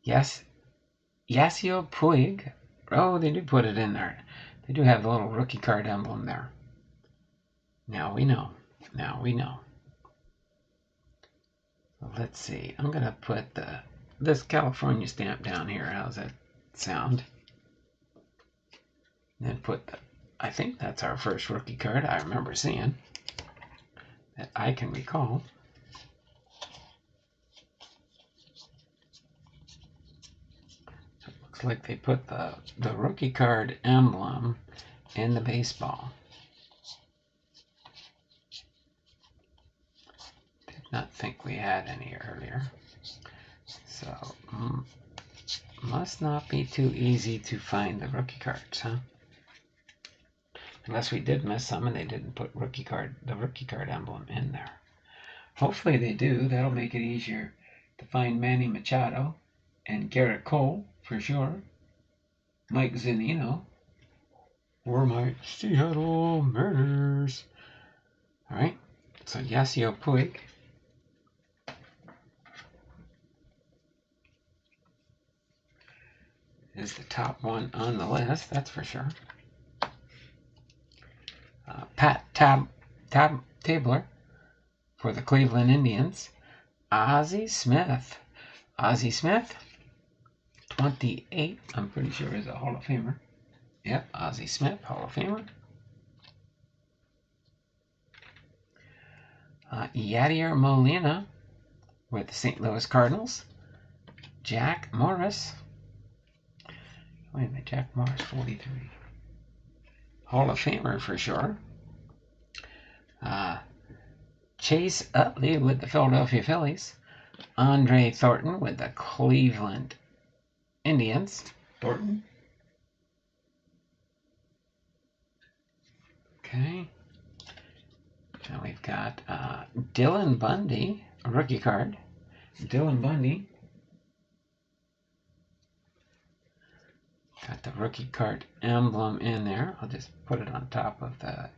Yes, Yasiel Puig. Oh, they do put it in there. They do have the little rookie card emblem there. Now we know. Now we know. Let's see. I'm going to put this California stamp down here. How's that sound? Then put I think that's our first rookie card I remember seeing that I can recall. It looks like they put the rookie card emblem in the baseball. Did not think we had any earlier. So, must not be too easy to find the rookie cards, huh? Unless we did miss some and they didn't put the rookie card emblem in there. Hopefully they do. That'll make it easier to find Manny Machado and Garrett Cole for sure. Mike Zunino. Or my Seattle Mariners. Alright. So Yasiel Puig. Is the top one on the list, that's for sure. Pat Tabler for the Cleveland Indians. Ozzie Smith. Ozzie Smith, 28, I'm pretty sure is a Hall of Famer. Yep, Ozzie Smith, Hall of Famer. Yadier Molina with the St. Louis Cardinals. Jack Morris. Wait a minute, Jack Morris, 43. Hall of Famer for sure. Chase Utley with the Philadelphia Phillies. Andre Thornton with the Cleveland Indians. Thornton. Okay. Now we've got Dylan Bundy, a rookie card. Dylan Bundy. Got the rookie card emblem in there. I'll just put it on top of the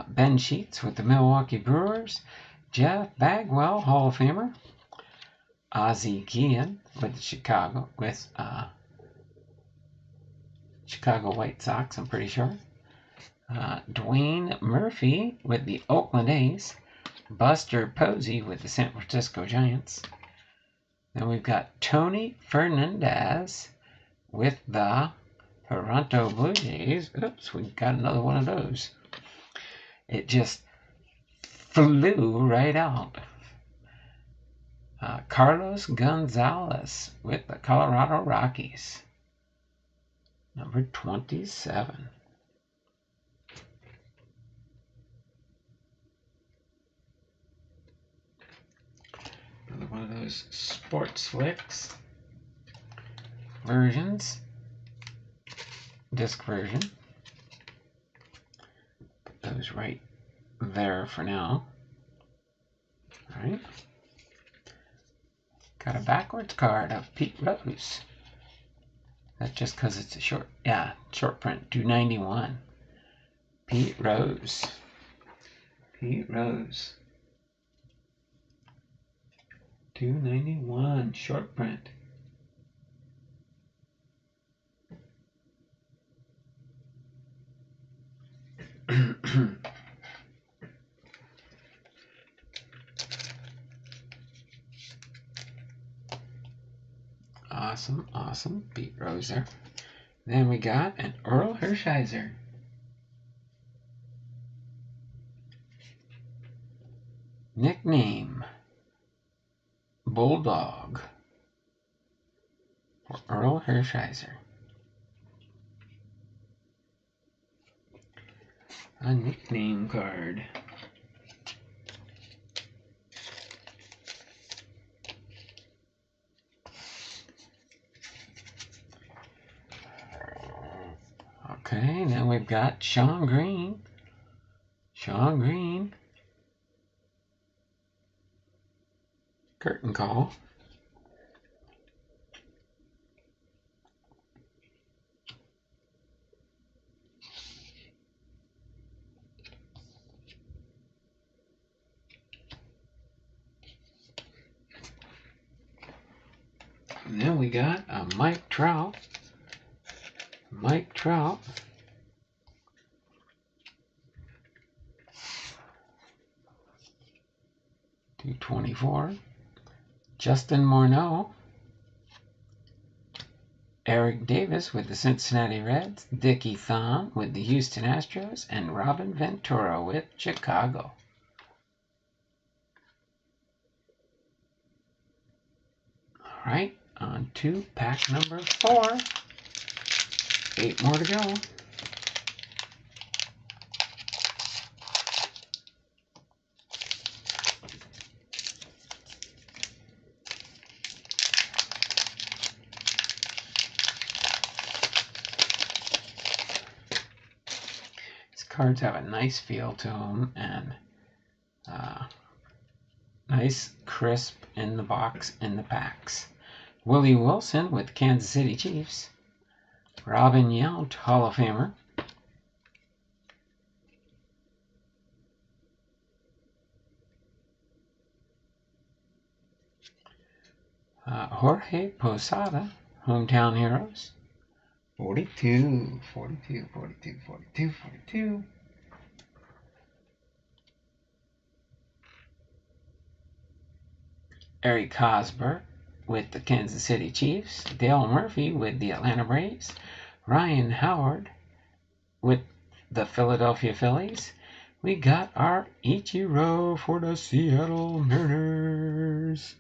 Ben Sheets with the Milwaukee Brewers. Jeff Bagwell, Hall of Famer. Ozzie Guillen with the Chicago White Sox, I'm pretty sure. Dwayne Murphy with the Oakland A's. Buster Posey with the San Francisco Giants. Then we've got Tony Fernandez with the Toronto Blue Jays. Oops, we got another one of those. It just flew right out. Carlos Gonzalez with the Colorado Rockies. Number 27. Another one of those Sports Flicks versions. Disc version. Put those right there for now. Alright. Got a backwards card of Pete Rose. That's just because it's a short print. 291. Pete Rose. Pete Rose. 291. Short print. Awesome. Pete Rose there. Then we got an Earl Hershiser. Nickname Bulldog for Earl Hershiser. A nickname card. Okay, then we've got Sean Green. Sean Green. Curtain call. And then we got a Mike Trout. Mike Trout. .224. Justin Morneau. Eric Davis with the Cincinnati Reds. Dickie Thom with the Houston Astros. And Robin Ventura with Chicago. All right, on to pack number 4. 8 more to go. These cards have a nice feel to them and nice crisp in the box in the packs. Willie Wilson with Kansas City Chiefs. Robin Yount, Hall of Famer. Jorge Posada, Hometown Heroes. 42, 42, 42, 42, 42. Eric Hosmer with the Kansas City Chiefs. Dale Murphy with the Atlanta Braves. Ryan Howard with the Philadelphia Phillies. We got our Ichiro for the Seattle Mariners.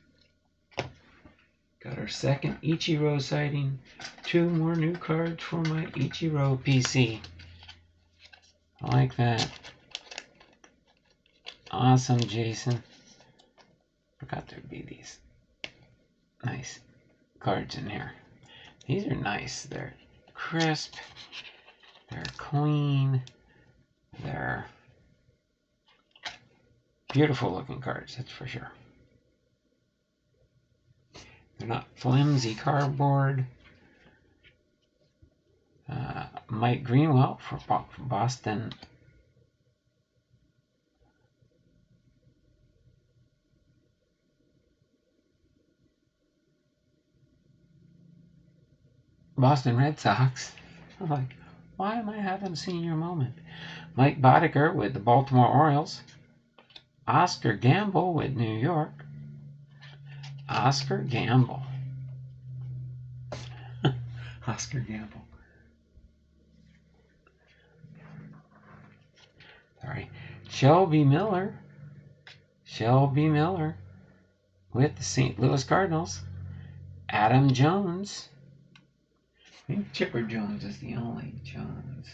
Got our second Ichiro sighting. 2 more new cards for my Ichiro PC. I like that. Awesome, Jason. Forgot there'd be these nice cards in here. These are nice. They're crisp. They're clean. They're beautiful looking cards, that's for sure. They're not flimsy cardboard. Mike Greenwell for Boston. Boston Red Sox. I'm like, why am I having a senior moment? Mike Boddicker with the Baltimore Orioles. Oscar Gamble with New York. Oscar Gamble. Oscar Gamble. Sorry. Shelby Miller. Shelby Miller with the St. Louis Cardinals. Adam Jones. I think Chipper Jones is the only Jones.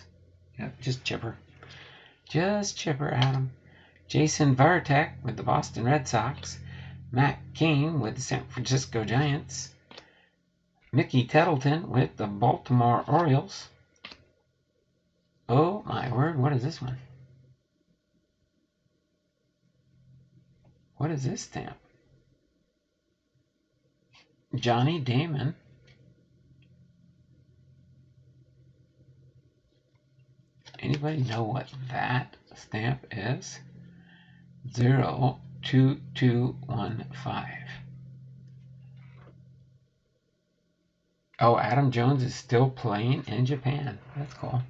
Yep, just Chipper. Just Chipper, Adam. Jason Varitek with the Boston Red Sox. Matt Cain with the San Francisco Giants. Mickey Tettleton with the Baltimore Orioles. Oh my word, what is this one? What is this stamp? Johnny Damon. Anybody know what that stamp is? 02215. Oh, Adam Jones is still playing in Japan. That's cool.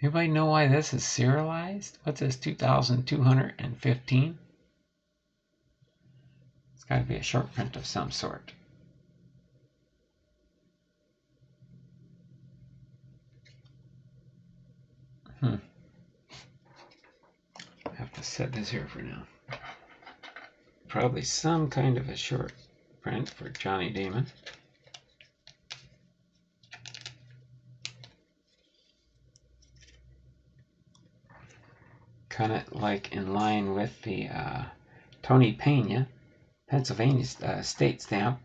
Anybody know why this is serialized? What's this, 2,215? It's got to be a short print of some sort. I have to set this here for now. Probably some kind of a short print for Johnny Damon. Kind of like in line with the Tony Pena, Pennsylvania state stamp.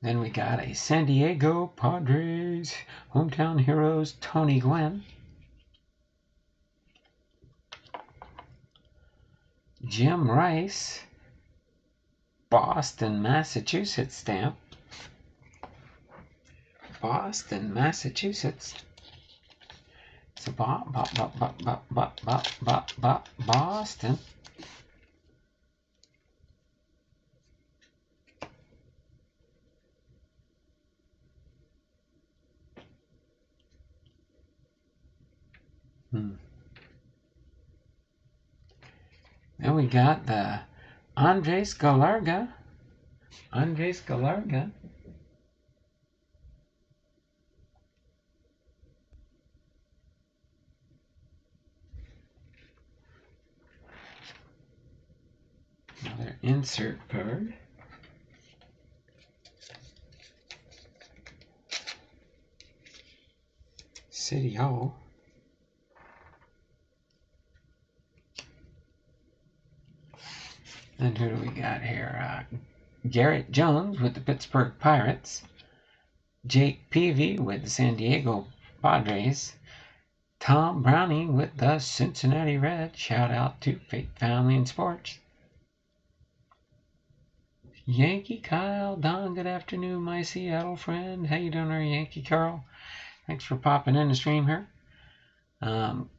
Then we got a San Diego Padres hometown heroes, Tony Gwynn. Jim Rice, Boston, Massachusetts stamp. Boston, Massachusetts. So Boston. Then we got the Andres Galarga. Andres Galarga. Another insert card. City Hall. Then who do we got here? Garrett Jones with the Pittsburgh Pirates. Jake Peavy with the San Diego Padres. Tom Browning with the Cincinnati Reds. Shout out to Faith, Family, and Sports. Yankee Kyle Don, good afternoon, my Seattle friend. How you doing there, Yankee Carl? Thanks for popping in the stream here.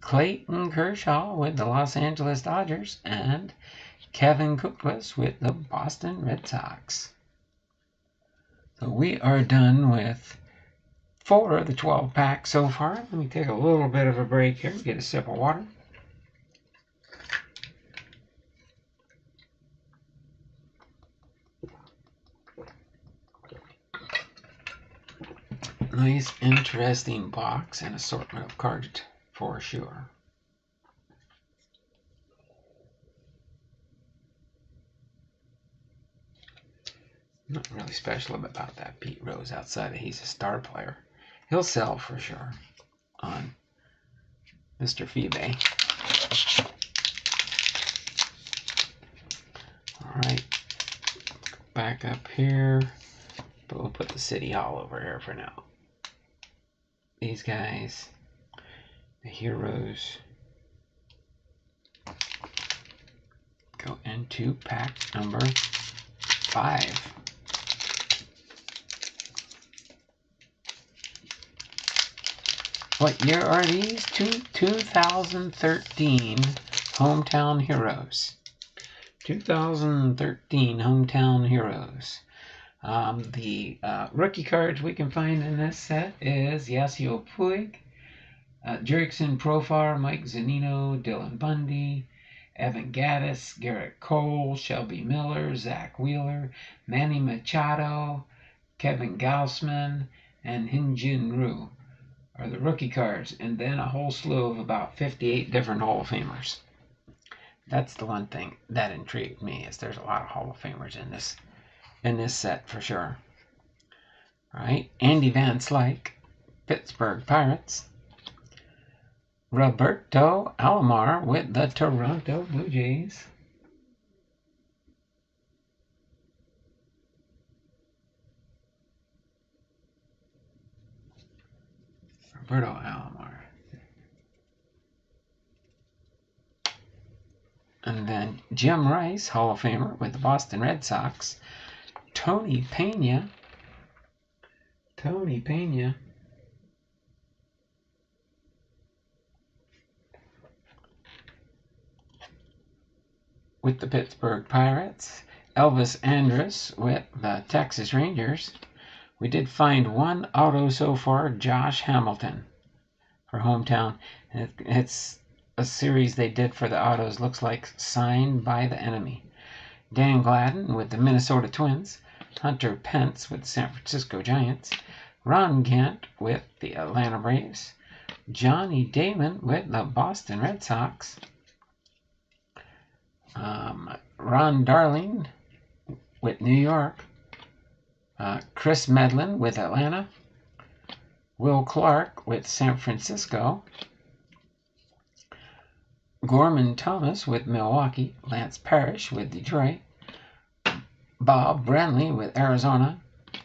Clayton Kershaw with the Los Angeles Dodgers, and Kevin Cookless with the Boston Red Sox. So we are done with 4 of the 12 packs so far. Let me take a little bit of a break here, get a sip of water. Nice, interesting box and assortment of cards for sure. Not really special about that Pete Rose outside that he's a star player. He'll sell for sure on Mr. Febe. Alright, back up here, but we'll put the City Hall over here for now. These guys, the heroes, go into pack number 5. What year are these? 2013 Hometown Heroes. 2013 Hometown Heroes. The rookie cards we can find in this set is Yasiel Puig, Jerickson Profar, Mike Zunino, Dylan Bundy, Evan Gattis, Garrett Cole, Shelby Miller, Zach Wheeler, Manny Machado, Kevin Gausman, and Hyun-Jin Ryu are the rookie cards, and then a whole slew of about 58 different Hall of Famers. That's the one thing that intrigued me, is there's a lot of Hall of Famers in this set for sure. All right, Andy Van Slyke, Pittsburgh Pirates. Roberto Alomar with the Toronto Blue Jays. Roberto Alomar. And then Jim Rice, Hall of Famer with the Boston Red Sox. Tony Pena. With the Pittsburgh Pirates. Elvis Andrus with the Texas Rangers. We did find one auto so far, Josh Hamilton for hometown. It's a series they did for the autos, looks like Signed by the Enemy. Dan Gladden with the Minnesota Twins. Hunter Pence with the San Francisco Giants. Ron Kent with the Atlanta Braves. Johnny Damon with the Boston Red Sox. Ron Darling with New York. Chris Medlin with Atlanta. Will Clark with San Francisco. Gorman Thomas with Milwaukee. Lance Parrish with Detroit. Bob Brenly with Arizona.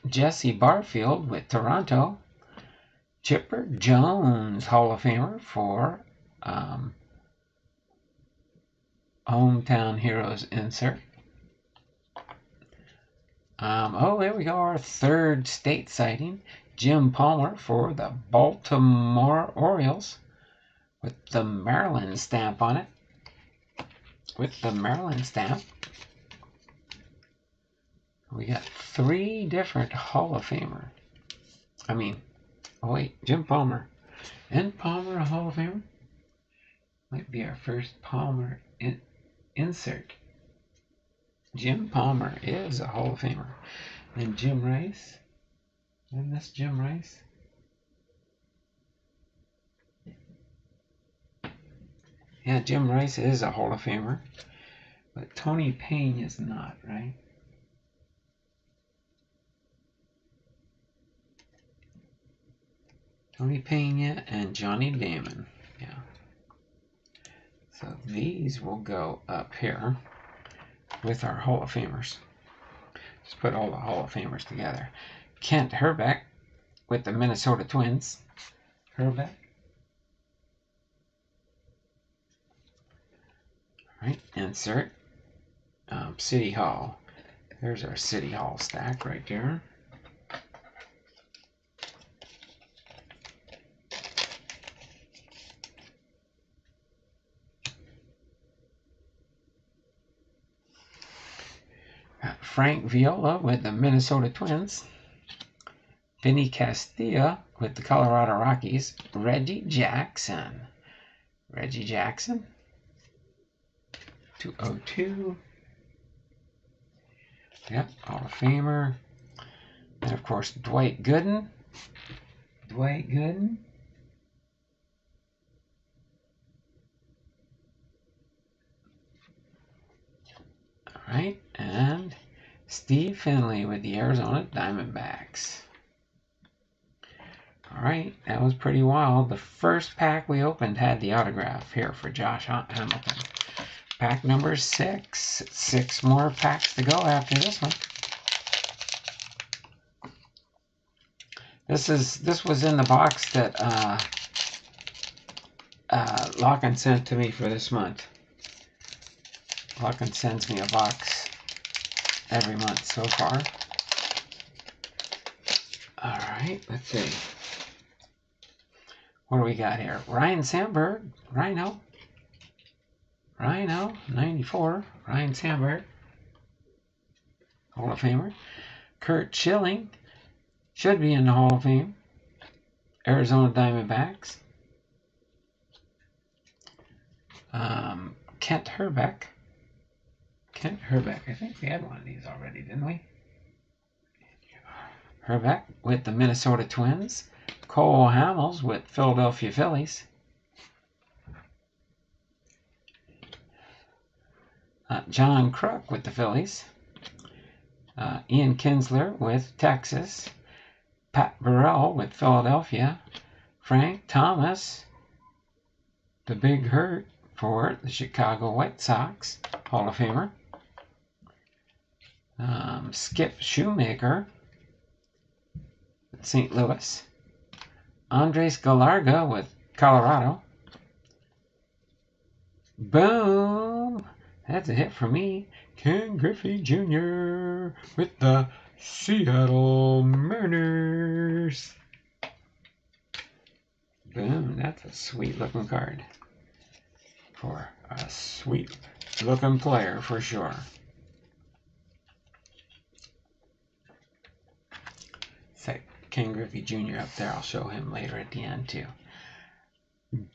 Jesse Barfield with Toronto. Chipper Jones, Hall of Famer for Hometown Heroes insert. There we go, our third state sighting. Jim Palmer for the Baltimore Orioles with the Maryland stamp on it. With the Maryland stamp. We got 3 different Hall of Famer. Jim Palmer. And Palmer, a Hall of Famer? Might be our first Palmer insert. Jim Palmer is a Hall of Famer. And Jim Rice. Isn't this Jim Rice? Yeah, Jim Rice is a Hall of Famer. But Tony Payne is not, right? Tony Pena and Johnny Damon. Yeah. So these will go up here with our Hall of Famers. Just put all the Hall of Famers together. Kent Hrbek with the Minnesota Twins. Hrbek. All right, insert. City Hall. There's our City Hall stack right there. Frank Viola with the Minnesota Twins. Vinny Castilla with the Colorado Rockies. Reggie Jackson. Reggie Jackson. 202. Yep, Hall of Famer. And of course, Dwight Gooden. Dwight Gooden. All right, and Steve Finley with the Arizona Diamondbacks. All right, that was pretty wild. The first pack we opened had the autograph here for Josh Hamilton. Pack number 6. 6 more packs to go after this one. This was in the box that Locken sent to me for this month. Locken sends me a box every month so far. All right, let's see. What do we got here? Ryan Sandberg, Rhino, 94, Ryan Sandberg, Hall of Famer. Kurt Schilling, should be in the Hall of Fame. Arizona Diamondbacks. Kent Hrbek. Kent Hrbek. I think we had one of these already, didn't we? Hrbek with the Minnesota Twins. Cole Hamels with Philadelphia Phillies. John Kruk with the Phillies. Ian Kinsler with Texas. Pat Burrell with Philadelphia. Frank Thomas, the Big Hurt for the Chicago White Sox, Hall of Famer. Skip Shoemaker, St. Louis. Andres Galarga with Colorado. Boom! That's a hit for me. Ken Griffey Jr. with the Seattle Mariners. Boom, that's a sweet looking card. For a sweet looking player for sure. Set Ken Griffey Jr. up there. I'll show him later at the end too.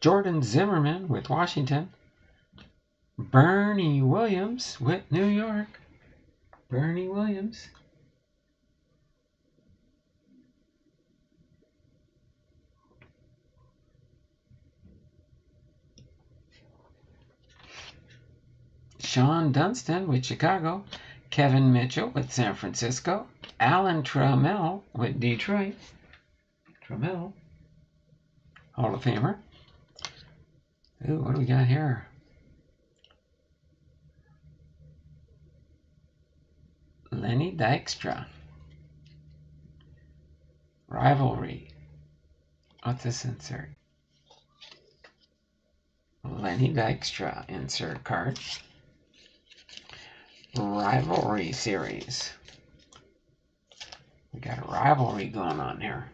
Jordan Zimmerman with Washington. Bernie Williams with New York. Bernie Williams. Sean Dunston with Chicago. Kevin Mitchell with San Francisco. Alan Trammell with Detroit. Trammell, Hall of Famer. Ooh, what do we got here? Lenny Dykstra. Rivalry. What's this insert? Lenny Dykstra insert card. Rivalry series. We got a rivalry going on here.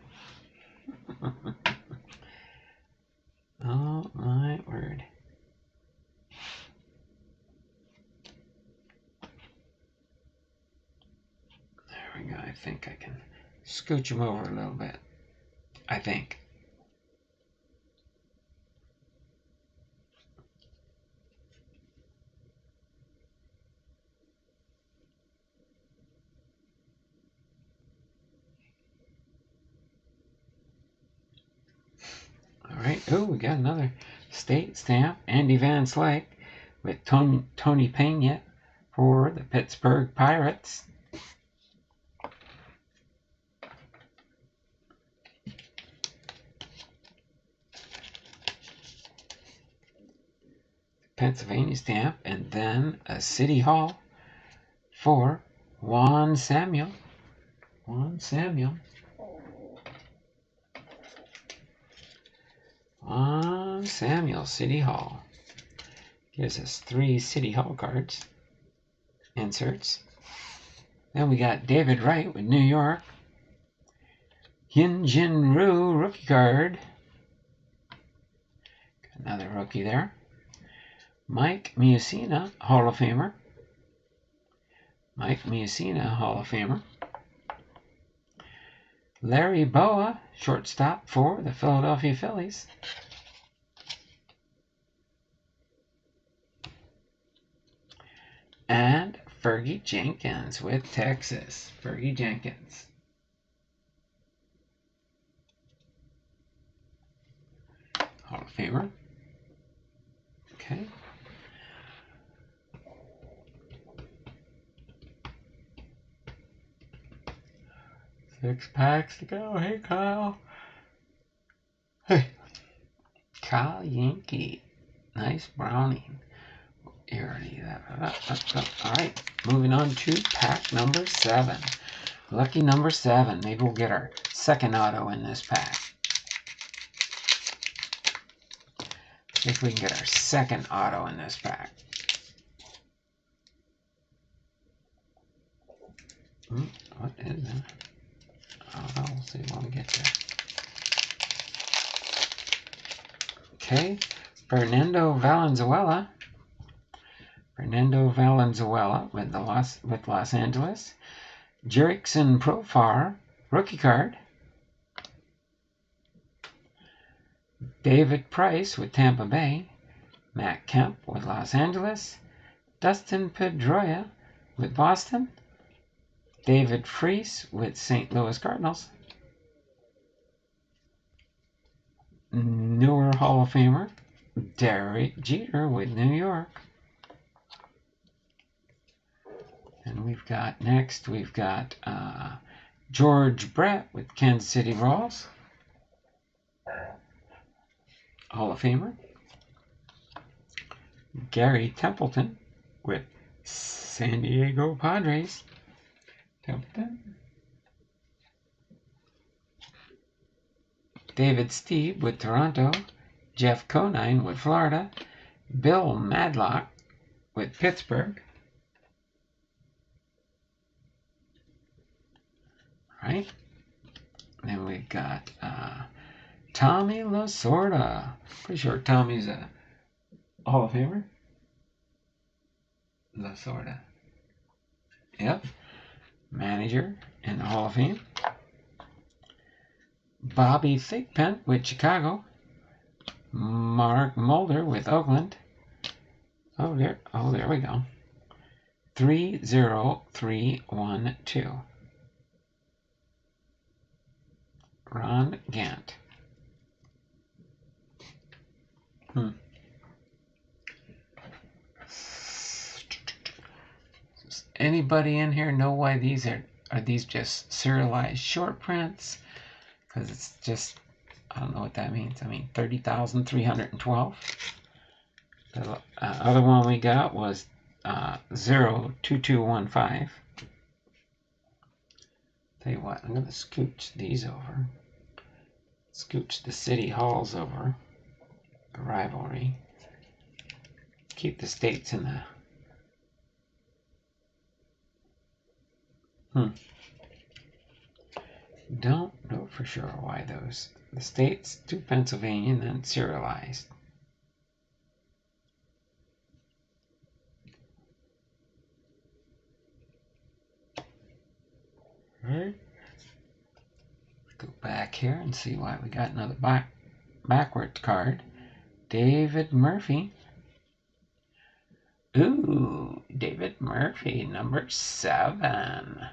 Oh my word. There we go. I think I can scooch him over a little bit. I think. All right. Oh, we got another state stamp. Andy Van Slyke with Tony Pena for the Pittsburgh Pirates. Pennsylvania stamp, and then a City Hall for Juan Samuel. Juan Samuel, City Hall. Gives us 3 City Hall cards. Inserts. Then we got David Wright with New York. Hyun-Jin Ryu rookie card. Another rookie there. Mike Mussina, Hall of Famer. Mike Mussina, Hall of Famer. Larry Boa, shortstop for the Philadelphia Phillies. And Fergie Jenkins with Texas. Fergie Jenkins. Hall of Famer. Okay. Six packs to go. Hey, Kyle. Hey. Kyle Yankee. Nice browning. Already that. All right. Moving on to pack number 7. Lucky number 7. Maybe we'll get our second auto in this pack. See if we can get our second auto in this pack. What is that? Oh, we'll see when we get there. Okay, Fernando Valenzuela. With Los Angeles. Jerickson Profar, rookie card. David Price with Tampa Bay. Matt Kemp with Los Angeles. Dustin Pedroia with Boston. David Freese with St. Louis Cardinals. Newer Hall of Famer Derek Jeter with New York. And we've got George Brett with Kansas City Royals. Hall of Famer. Gary Templeton with San Diego Padres. Templeton. David Steve with Toronto. Jeff Conine with Florida. Bill Madlock with Pittsburgh. Right. Then we've got Tommy Lasorda. Pretty sure Tommy's a Hall of Famer. Lasorda. Yep. Manager in the Hall of Fame. Bobby Thigpen with Chicago. Mark Mulder with Oakland. Oh, there we go. 30312. Ron Gant. Does anybody in here know why these are these just serialized short prints? Because it's just, I don't know what that means. I mean, 30,312. The other one we got was 02215. Tell you what, I'm going to scooch these over. Scooch the city halls over. The rivalry. Keep the states in the... Don't know for sure why the states to Pennsylvania and then serialized. Right. Go back here and see why we got another backwards card. David Murphy. Ooh, David Murphy, number 7.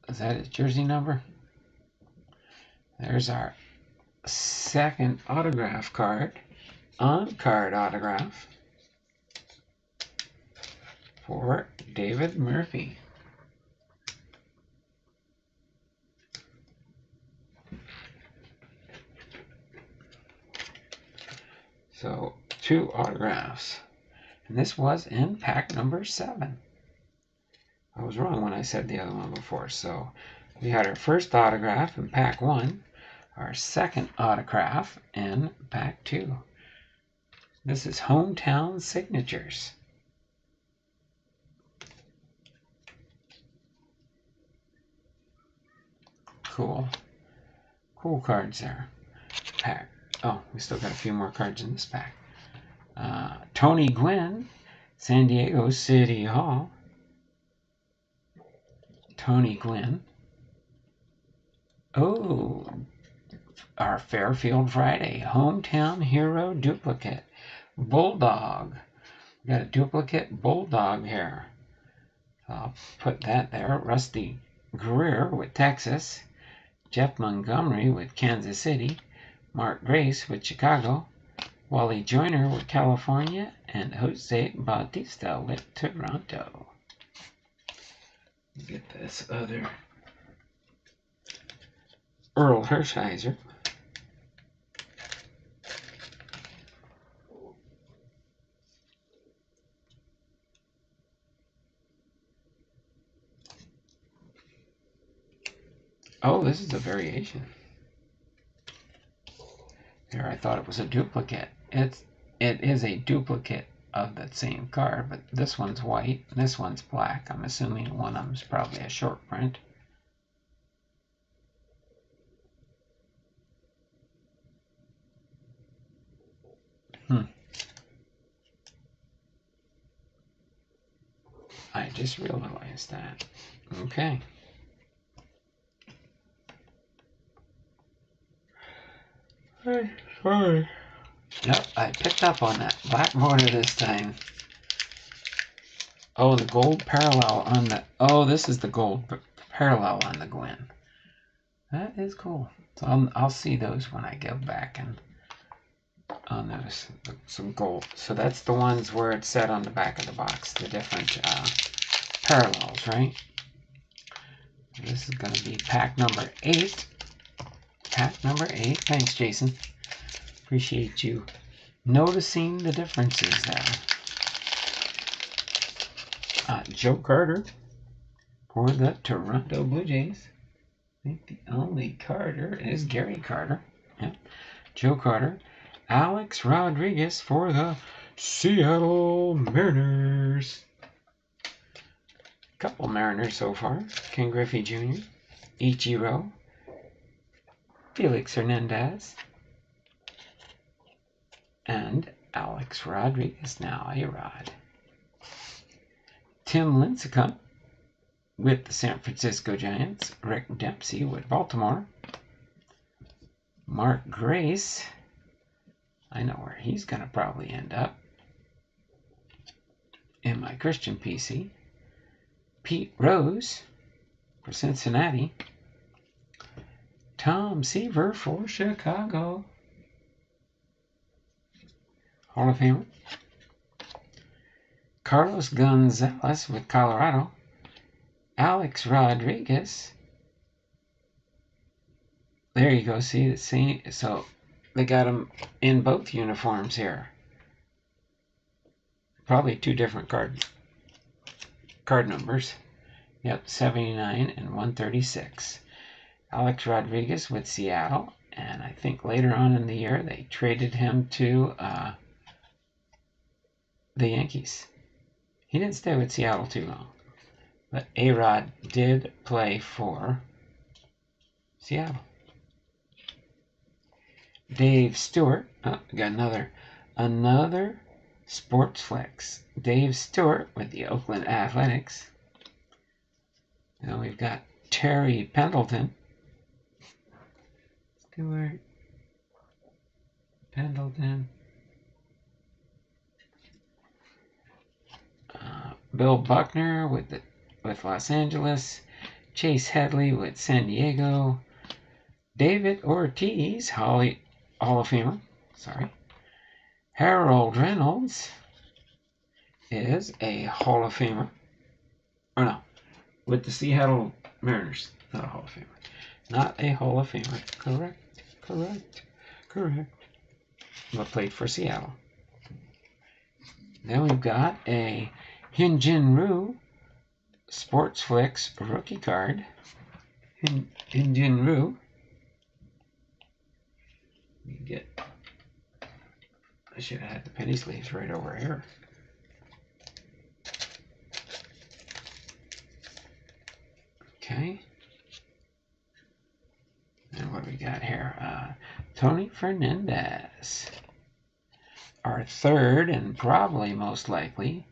Is that his jersey number? There's our second autograph card. On-card autograph for David Murphy. So 2 autographs, and this was in pack number 7. I was wrong when I said the other one before. So we had our first autograph in pack 1, our second autograph in pack 2. This is Hometown Signatures. Cool cards there. Pack. Oh, we still got a few more cards in this pack. Tony Gwynn, San Diego City Hall. Tony Gwynn. Oh, our Fairfield Friday Hometown Hero duplicate. Bulldog. We got a duplicate Bulldog here. I'll put that there. Rusty Greer with Texas. Jeff Montgomery with Kansas City. Mark Grace with Chicago, Wally Joyner with California, and Jose Bautista with Toronto. Get this other Earl Hershiser. Oh, this is a variation. Here, I thought it was a duplicate. It is a duplicate of that same card, but this one's white, and this one's black. I'm assuming one of them is probably a short print. I just realized that. Okay. Sorry. Yep, I picked up on that. Black border this time. Oh, the gold parallel on the... Oh, this is the gold parallel on the Gwynn. That is cool. So I'll see those when I go back and I'll notice some gold. So that's the ones where it's set on the back of the box. The different parallels, right? This is going to be pack number 8. Pack number 8. Thanks, Jason. Appreciate you noticing the differences there. Joe Carter for the Toronto Blue Jays. I think the only Carter is Gary Carter. Yep. Joe Carter. Alex Rodriguez for the Seattle Mariners. Couple Mariners so far. Ken Griffey Jr. Ichiro. Felix Hernandez. And Alex Rodriguez, now A-Rod. Tim Lincecum with the San Francisco Giants. Rick Dempsey with Baltimore. Mark Grace. I know where he's going to probably end up. In my Christian PC. Pete Rose for Cincinnati. Tom Seaver for Chicago. Hall of Famer. Carlos Gonzalez with Colorado. Alex Rodriguez. There you go. See the same. So they got him in both uniforms here. Probably 2 different card numbers. Yep, 79 and 136. Alex Rodriguez with Seattle, and I think later on in the year they traded him to the Yankees. He didn't stay with Seattle too long, but A-Rod did play for Seattle. Dave Stewart, got another Sports Flex. Dave Stewart with the Oakland Athletics. Now we've got Terry Pendleton. Stewart, Pendleton. Bill Buckner with Los Angeles. Chase Headley with San Diego. David Ortiz, Hall of Famer. Sorry. Harold Reynolds is a Hall of Famer. Or no, with the Seattle Mariners. Not a Hall of Famer. Not a Hall of Famer. Correct. But played for Seattle. Then we've got a Hyun-Jin Ryu Sports Flicks rookie card. Hyun-Jin Ryu. I should have had the penny sleeves right over here. Okay. And what do we got here? Tony Fernandez. Our third and probably most likely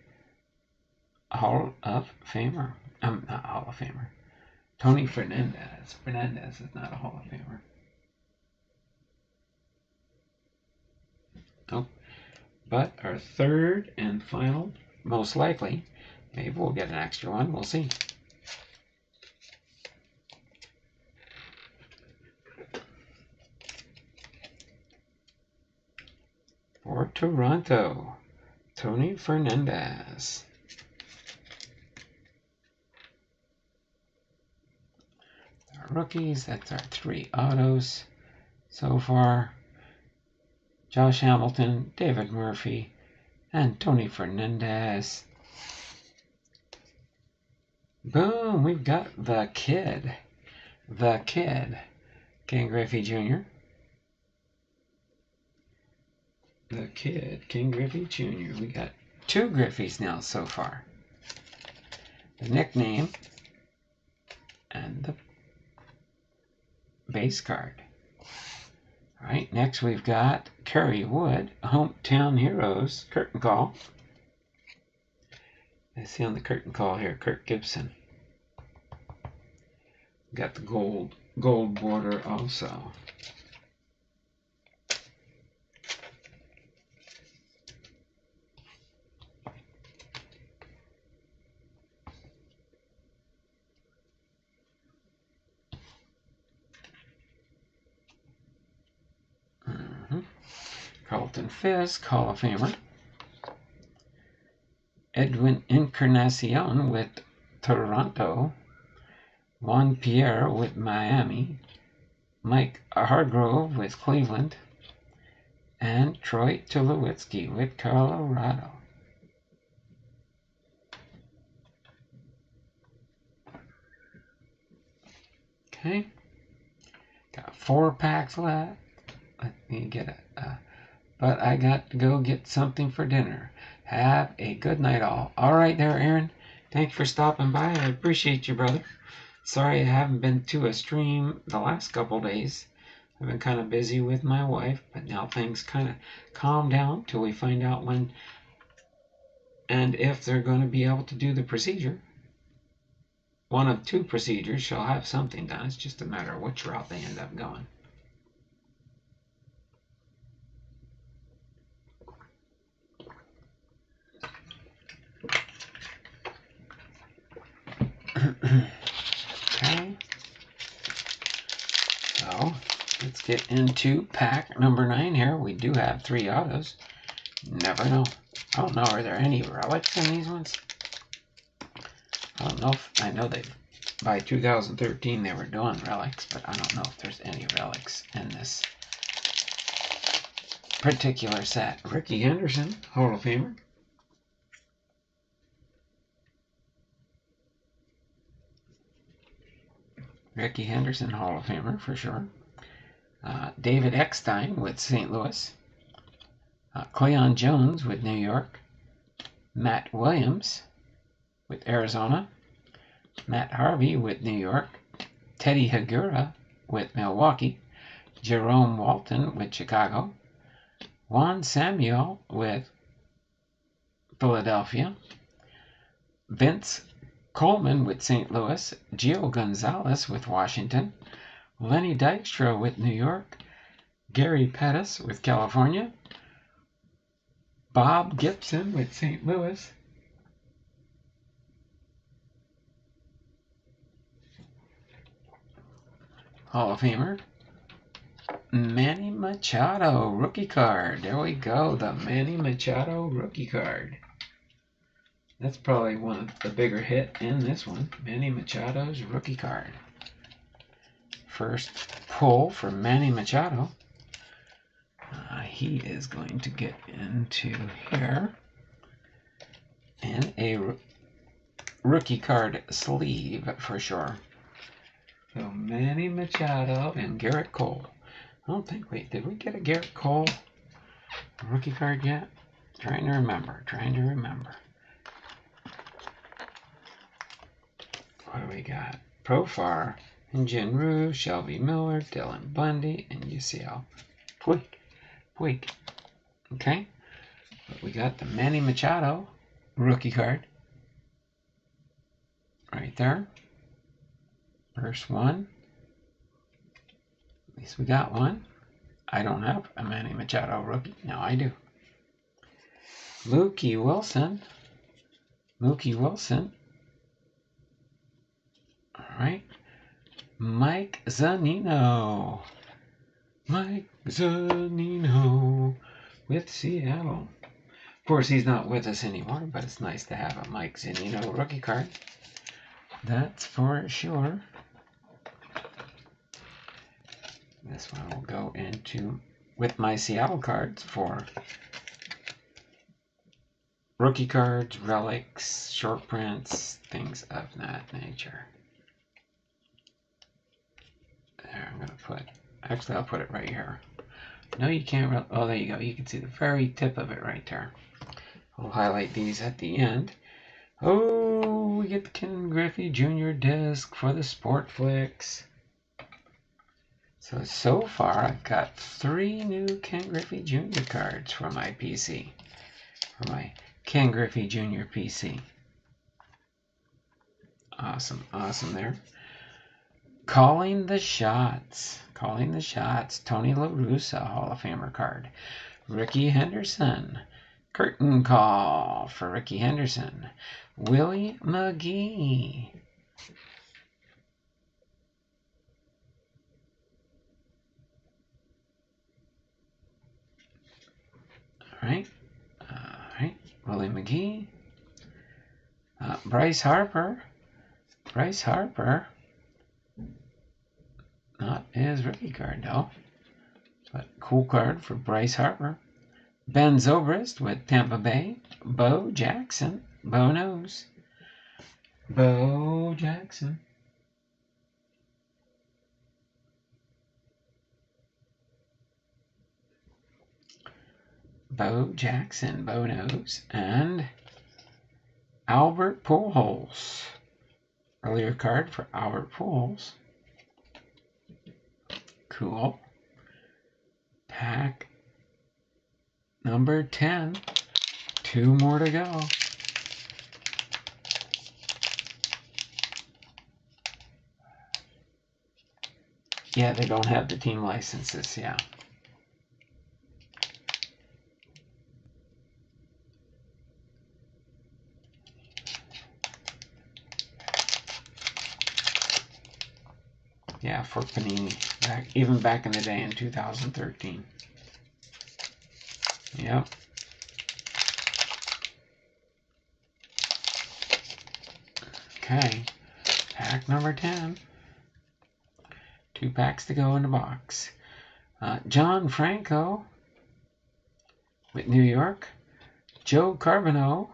Hall of Famer. Not Hall of Famer. Tony Fernandez. Fernandez is not a Hall of Famer. Nope. But our third and final, most likely, maybe we'll get an extra one. We'll see. For Toronto, Tony Fernandez. Our rookies, that's our 3 autos so far. Josh Hamilton, David Murphy, and Tony Fernandez. Boom, we've got the kid. Ken Griffey Jr. The kid, Ken Griffey Jr. We got 2 Griffeys now so far. The nickname and the base card. All right, next we've got Kerry Wood, Hometown Heroes, curtain call. I see on the curtain call here, Kirk Gibson. Got the gold border also. Carlton Fisk, Hall of Famer. Edwin Encarnacion with Toronto. Juan Pierre with Miami. Mike Hargrove with Cleveland. And Troy Tulowitzki with Colorado. Okay. Got 4 packs left. Let me get it. But I got to go get something for dinner. Have a good night all. All right there, Aaron. Thanks for stopping by. I appreciate you, brother. Sorry I haven't been to a stream the last couple days. I've been kind of busy with my wife, but now things kind of calm down till we find out when and if they're going to be able to do the procedure. One of 2 procedures shall have something done. It's just a matter of which route they end up going. Okay, so let's get into pack number 9 here. We do have 3 autos. Never know. I don't know, are there any relics in these ones? I don't know if, I know they, by 2013 they were doing relics, but I don't know if there's any relics in this particular set. Ricky Henderson, Hall of Famer. Ricky Henderson, Hall of Famer for sure. David Eckstein with St. Louis. Cleon Jones with New York. Matt Williams with Arizona. Matt Harvey with New York. Teddy Hagura with Milwaukee. Jerome Walton with Chicago. Juan Samuel with Philadelphia. Vince Coleman with St. Louis. Gio Gonzalez with Washington. Lenny Dykstra with New York. Gary Pettis with California. Bob Gibson with St. Louis. Hall of Famer. Manny Machado rookie card. There we go, the Manny Machado rookie card. That's probably one of the bigger hit in this one. Manny Machado's rookie card. First pull for Manny Machado. He is going to get into here. And a rookie card sleeve for sure. So Manny Machado and Garrett Cole. I don't think, wait, did we get a Garrett Cole rookie card yet? Trying to remember. What do we got? Profar, and Jinru, Shelby Miller, Dylan Bundy, and UCL. Puig. Okay. But we got the Manny Machado rookie card. Right there. First one. At least we got one. I don't have a Manny Machado rookie. Now I do. Mookie Wilson. All right. Mike Zunino with Seattle. Of course, he's not with us anymore, but it's nice to have a Mike Zunino rookie card. That's for sure. This one will go into with my Seattle cards for rookie cards, relics, short prints, things of that nature. There, I'm going to put, actually I'll put it right here. No, you can't, oh, there you go. You can see the very tip of it right there. We'll highlight these at the end. Oh, we get the Ken Griffey Jr. disc for the Sport Flicks. So far, I've got 3 new Ken Griffey Jr. cards for my PC. For my Ken Griffey Jr. PC. Awesome there. Calling the shots. Tony La Russa, Hall of Famer card. Ricky Henderson. Curtain call for Ricky Henderson. Willie McGee. All right. Willie McGee. Bryce Harper. Not his rookie card, though. But cool card for Bryce Harper. Ben Zobrist with Tampa Bay. Bo Jackson. Bo knows. Bo Jackson. Bo knows. And Albert Pujols. Earlier card for Albert Pujols. Cool. Pack number 10. 2 more to go. Yeah, they don't have the team licenses, yeah. Yeah, for Panini, even back in the day in 2013. Yep. Okay, pack number 10. 2 packs to go in the box. John Franco with New York. Joe Carbonneau.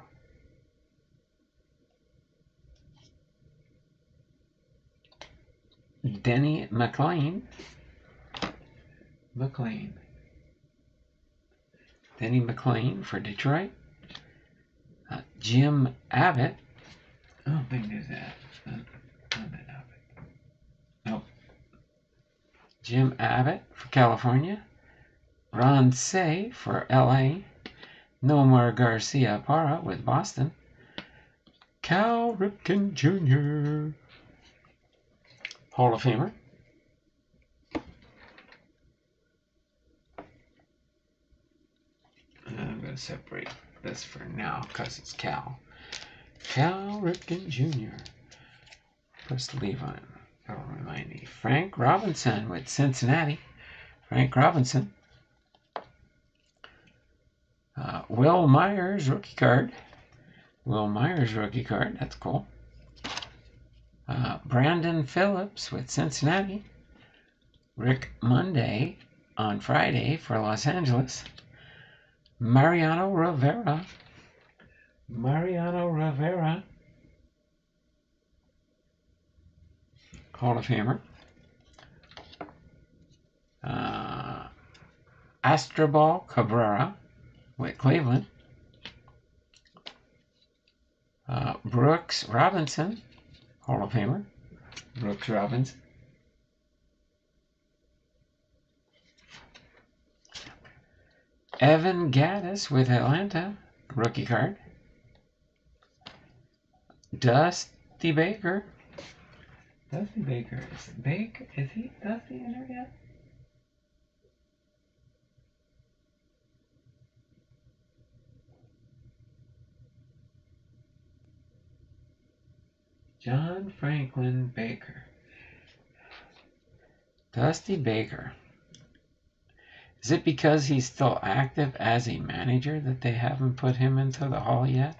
Denny McLain. Denny McLain for Detroit. Jim Abbott. I don't think there's that. Nope. Jim Abbott for California. Ron Say for LA. Nomar Garcia Parra with Boston. Cal Ripken Jr. Hall of Famer. I'm going to separate this for now because it's Cal. Cal Ripken Jr. Press the leave on it. That'll remind me. Frank Robinson with Cincinnati. Frank Robinson. Will Myers rookie card. That's cool. Brandon Phillips with Cincinnati. Rick Monday on Friday for Los Angeles. Mariano Rivera. Hall of Famer. Astrobal Cabrera with Cleveland. Brooks Robinson, Hall of Famer. Brooks Robinson. Evan Gattis with Atlanta, rookie card. Dusty Baker. Is he Dusty in there yet? John Franklin Baker. Dusty Baker. Is it because he's still active as a manager that they haven't put him into the Hall yet?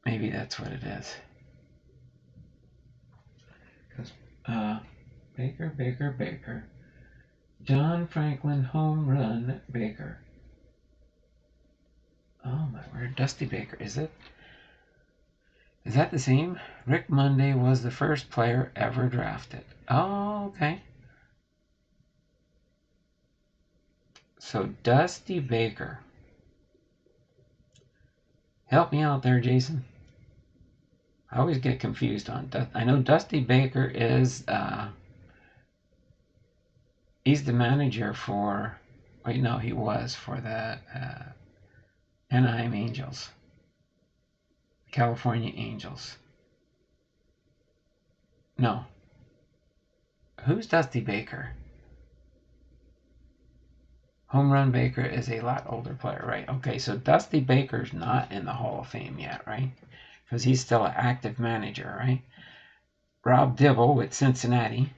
Maybe that's what it is. Baker. John Franklin home run Baker. Oh my word, Dusty Baker. Is that the same? Rick Monday was the first player ever drafted. Oh, okay. So Dusty Baker. Help me out there, Jason. I always get confused on I know Dusty Baker is he's the manager for, wait, no, he was for the Anaheim Angels. California Angels. No. Who's Dusty Baker? Home Run Baker is a lot older player, right? Okay, so Dusty Baker's not in the Hall of Fame yet, right? Because he's still an active manager, right? Rob Dibble with Cincinnati.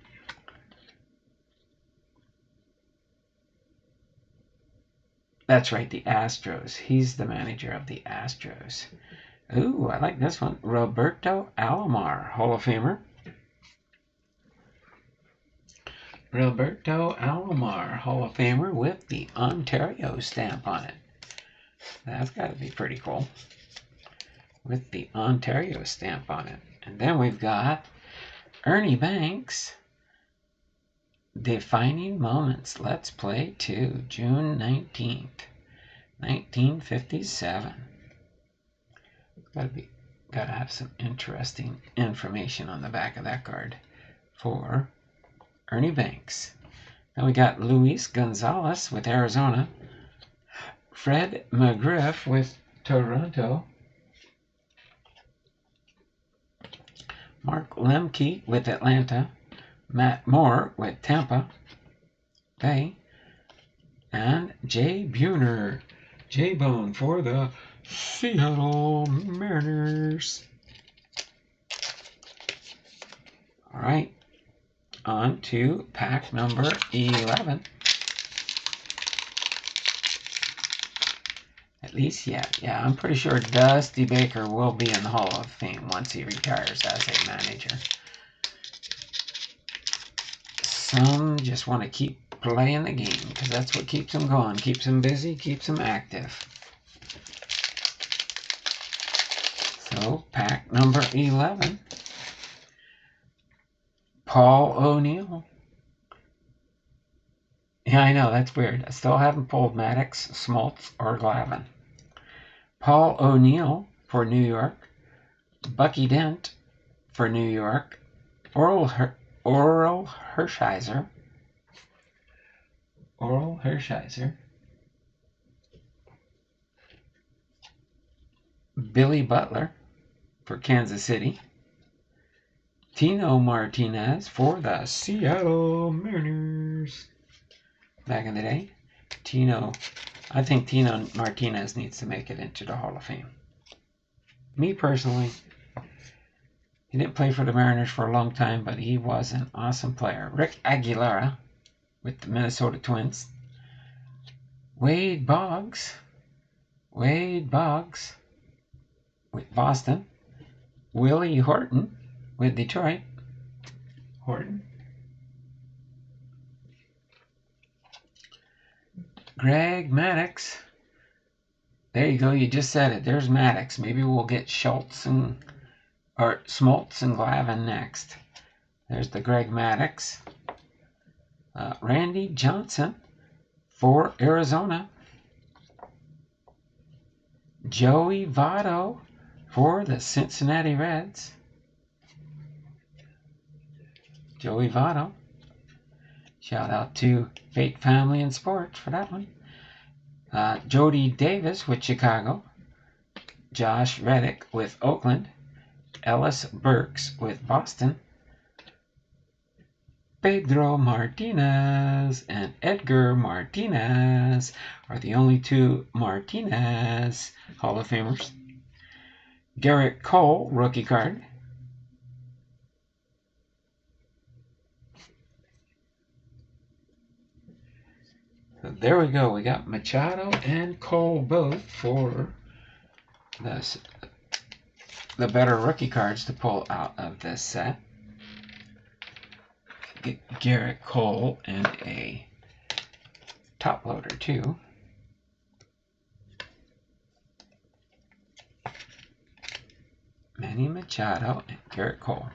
That's right, the Astros. He's the manager of the Astros. Ooh, I like this one. Roberto Alomar, Hall of Famer. Roberto Alomar, Hall of Famer with the Ontario stamp on it. That's got to be pretty cool. With the Ontario stamp on it. And then we've got Ernie Banks. Defining Moments. Let's Play 2, June 19th, 1957. Gotta have some interesting information on the back of that card for Ernie Banks. Now we got Luis Gonzalez with Arizona. Fred McGriff with Toronto. Mark Lemke with Atlanta. Matt Moore with Tampa Bay. And Jay Buhner. J-Bone for the Seattle Mariners. All right. On to pack number 11. At least, yeah, I'm pretty sure Dusty Baker will be in the Hall of Fame once he retires as a manager. Some just want to keep playing the game because that's what keeps them going, keeps them busy, keeps them active. So, pack number 11. Paul O'Neill. Yeah, I know, that's weird. I still haven't pulled Maddox, Smoltz, or Glavine. Paul O'Neill for New York. Bucky Dent for New York. Oral Hershiser. Oral Hershiser. Billy Butler for Kansas City. Tino Martinez for the Seattle Mariners. Back in the day, I think Tino Martinez needs to make it into the Hall of Fame. Me personally, he didn't play for the Mariners for a long time, but he was an awesome player. Rick Aguilera with the Minnesota Twins. Wade Boggs with Boston. Willie Horton with Detroit. Greg Maddux. There you go. You just said it. There's Maddux. Maybe we'll get Smoltz and Glavine next. There's the Greg Maddux. Randy Johnson for Arizona. Joey Votto for the Cincinnati Reds. Joey Votto. Shout out to Fate Family and Sports for that one. Jody Davis with Chicago. Josh Reddick with Oakland. Ellis Burks with Boston. Pedro Martinez and Edgar Martinez are the only two Martinez Hall of Famers. Garrett Cole, rookie card. So there we go. We got Machado and Cole both for the better rookie cards to pull out of this set. Get Garrett Cole and a top loader too. Manny Machado and Garrett Cole.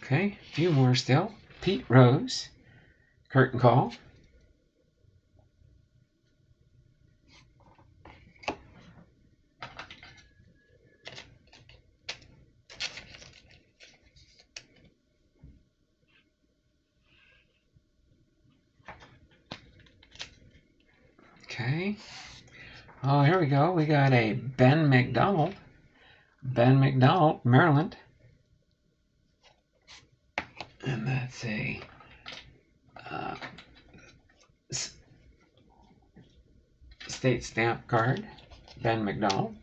Okay, a few more still. Pete Rose, curtain call. Okay. Oh, here we go. We got a Ben McDonald. Ben McDonald, Maryland. And that's a state stamp card. Ben McDonald.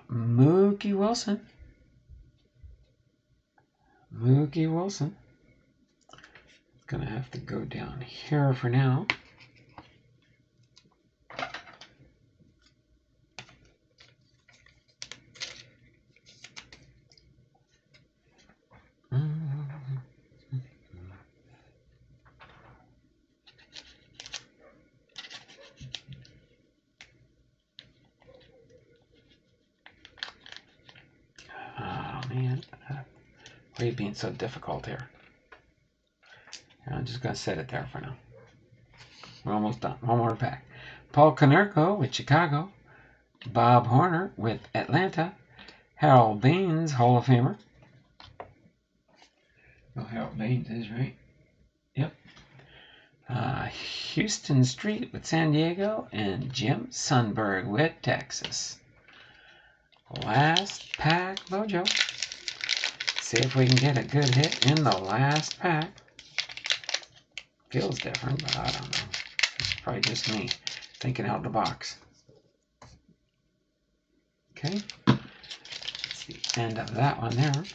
Mookie Wilson. Mookie Wilson. Gonna have to go down here for now. Why are you being so difficult here? I'm just going to set it there for now. We're almost done. One more pack. Paul Konerko with Chicago. Bob Horner with Atlanta. Harold Baines, Hall of Famer. Oh, Harold Baines is right. Yep. Houston Street with San Diego. And Jim Sundberg with Texas. Last pack, Mojo. See if we can get a good hit in the last pack. Feels different, but I don't know. It's probably just me thinking out the box. Okay. That's the end of that one there.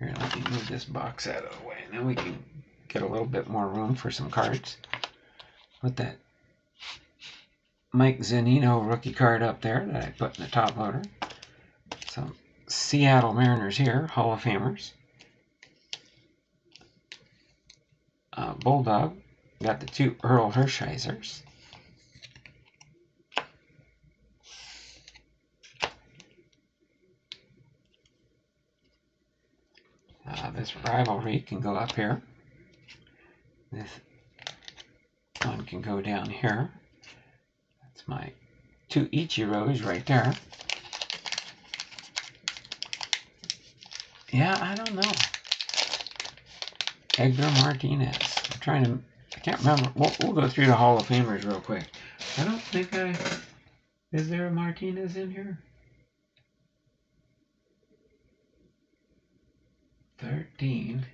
Here, let me move this box out of the way, and then we can get a little bit more room for some cards. Put that Mike Zunino rookie card up there that I put in the top loader. Some Seattle Mariners here, Hall of Famers. Bulldog. Got the 2 Earl Hershiser's. This rivalry can go up here. This one can go down here. That's my 2 Ichiros right there. Yeah, I don't know. Edgar Martinez. I can't remember. We'll go through the Hall of Famers real quick. I don't think is there a Martinez in here? 13.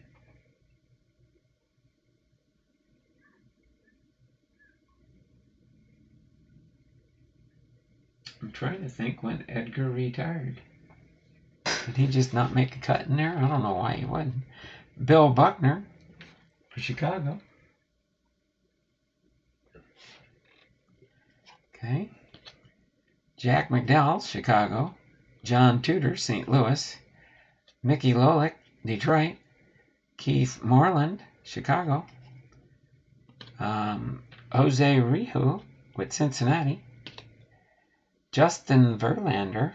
I'm trying to think when Edgar retired. Did he just not make a cut in there? I don't know why he wouldn't. Bill Buckner for Chicago. Okay. Jack McDowell, Chicago. John Tudor, St. Louis. Mickey Lolick, Detroit. Keith Moreland, Chicago. Jose Rijo with Cincinnati. Justin Verlander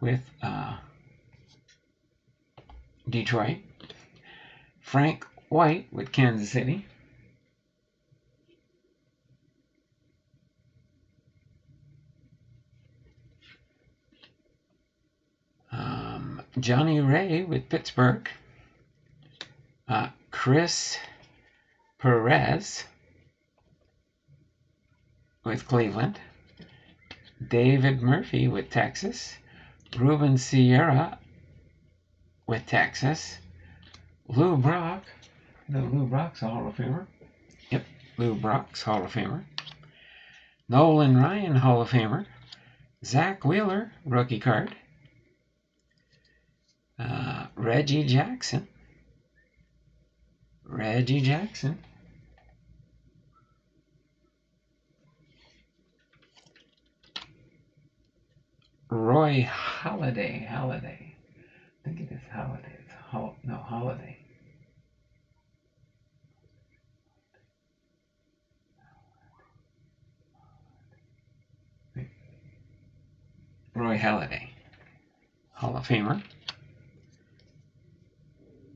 with Detroit. Frank White with Kansas City. Johnny Ray with Pittsburgh. Chris Perez with Cleveland. David Murphy with Texas. Ruben Sierra with Texas. Lou Brock. No, Lou Brock's a Hall of Famer. Yep, Lou Brock's Hall of Famer. Nolan Ryan, Hall of Famer. Zach Wheeler, rookie card. Reggie Jackson. Roy Halladay. I think it is Halladay. Halladay. Roy Halladay, Hall of Famer.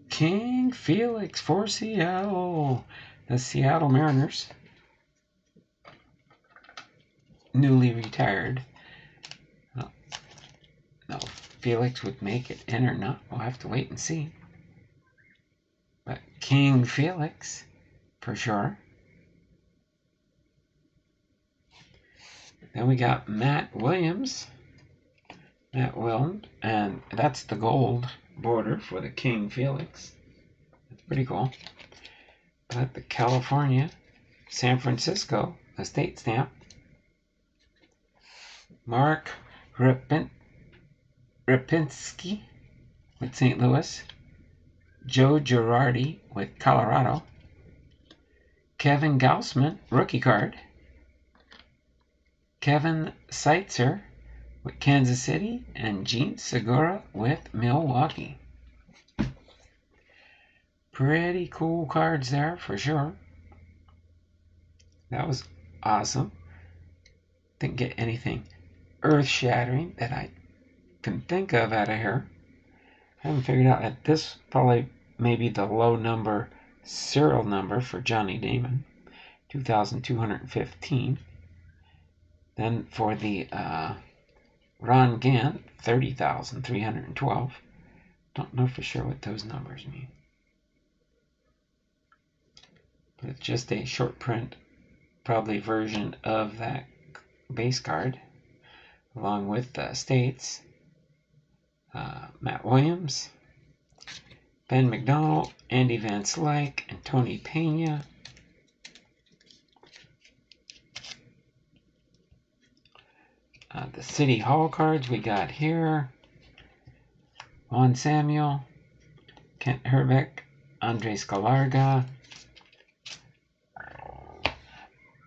King Felix for Seattle. The Seattle Mariners. Newly retired. No, Felix would make it in or not. We'll have to wait and see. But King Felix, for sure. Then we got Matt Williams. And that's the gold border for the King Felix. That's pretty cool. But the California, San Francisco, a state stamp. Mark Rapinski with St. Louis. Joe Girardi with Colorado. Kevin Gausman, rookie card. Kevin Seitzer with Kansas City. And Gene Segura with Milwaukee. Pretty cool cards there for sure. That was awesome. Didn't get anything earth-shattering that I can think of out of here. I haven't figured out that this probably maybe the low number serial number for Johnny Damon, 2,215. Then for the Ron Gant, 30,312. Don't know for sure what those numbers mean. But it's just a short print, probably version of that base card, along with the states. Matt Williams, Ben McDonald, Andy Van Slyke, and Tony Pena. The City Hall cards we got here. Juan Samuel, Kent Herbeck, Andres Galarga,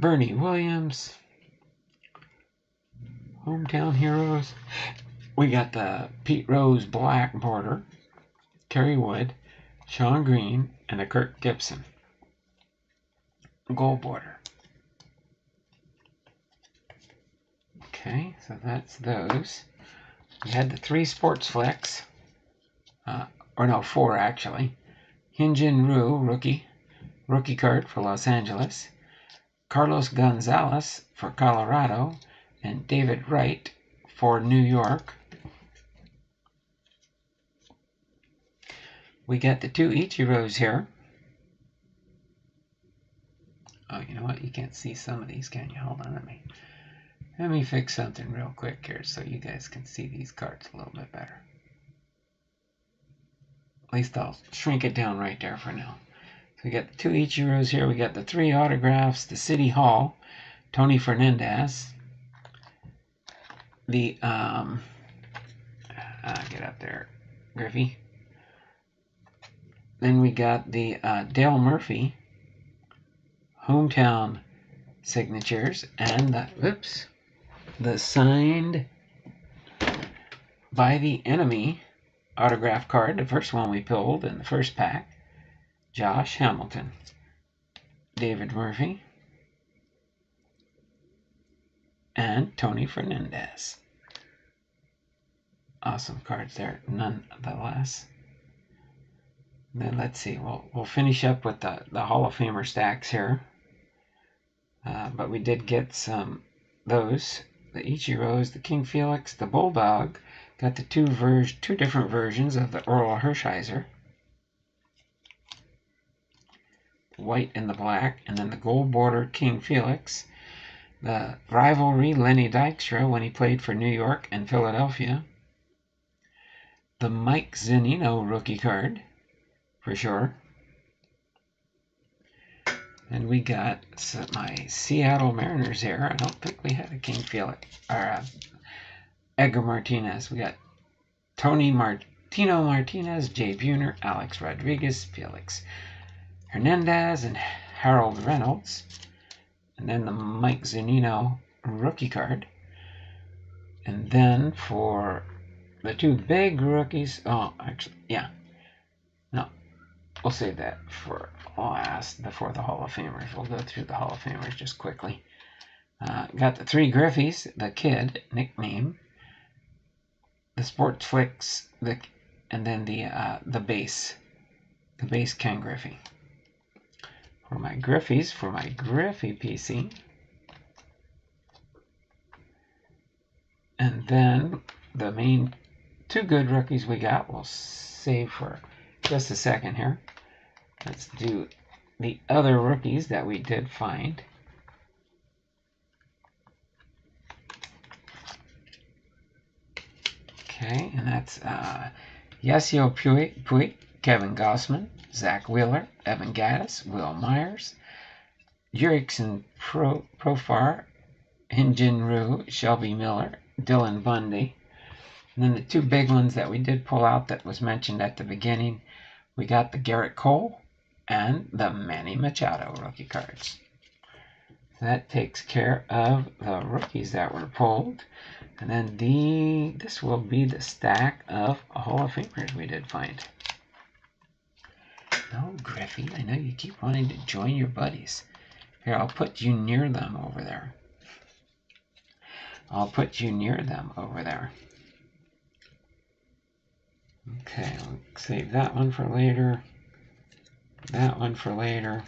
Bernie Williams, Hometown Heroes. We got the Pete Rose black border, Kerry Wood, Sean Green, and a Kirk Gibson. Goal border. Okay, so that's those. We had the 3 sports flicks. Or no, 4 actually. Hyun-Jin Ryu, rookie card for Los Angeles. Carlos Gonzalez for Colorado. And David Wright for New York. We got the 2 Ichiros here. Oh, you know what? You can't see some of these, can you? Hold on, let me fix something real quick here so you guys can see these cards a little bit better. At least I'll shrink it down right there for now. So we got the 2 Ichiros here. We got the 3 autographs. The City Hall, Tony Fernandez. The, get up there, Griffey. Then we got the Dale Murphy hometown signatures and the signed by the enemy autograph card, the first one we pulled in the first pack. Josh Hamilton, David Murphy, and Tony Fernandez. Awesome cards there, nonetheless. Then let's see, we'll finish up with the Hall of Famer stacks here. But we did get those, the Ichiros, the King Felix, the Bulldog. Got the two different versions of the Oral Hershiser. White and the black, and then the gold border King Felix. The rivalry Lenny Dykstra when he played for New York and Philadelphia. The Mike Zunino rookie card, for sure. And we got my Seattle Mariners here. I don't think we had a King Felix, or Edgar Martinez. We got Tino Martinez, Jay Buhner, Alex Rodriguez, Felix Hernandez, and Harold Reynolds. And then the Mike Zunino rookie card. And then for the 2 big rookies, we'll save that for last before the Hall of Famers. We'll go through the Hall of Famers just quickly. Got the 3 Griffies, the Kid nickname, the Sports Flicks, and then the base Ken Griffey. For my Griffies, for my Griffey PC. And then the main 2 good rookies we got, we'll save for just a second here. Let's do the other rookies that we did find. Okay, and that's Yasiel Puig, Kevin Gossman, Zach Wheeler, Evan Gattis, Will Myers, Jurickson Profar, Hyun-Jin Ryu, Shelby Miller, Dylan Bundy. And then the 2 big ones that we did pull out that was mentioned at the beginning, we got the Garrett Cole and the Manny Machado rookie cards. That takes care of the rookies that were pulled. And then this will be the stack of Hall of Famers we did find. Oh, Griffey, I know you keep wanting to join your buddies. Here, I'll put you near them over there. Okay, I'll save that one for later. That one for later.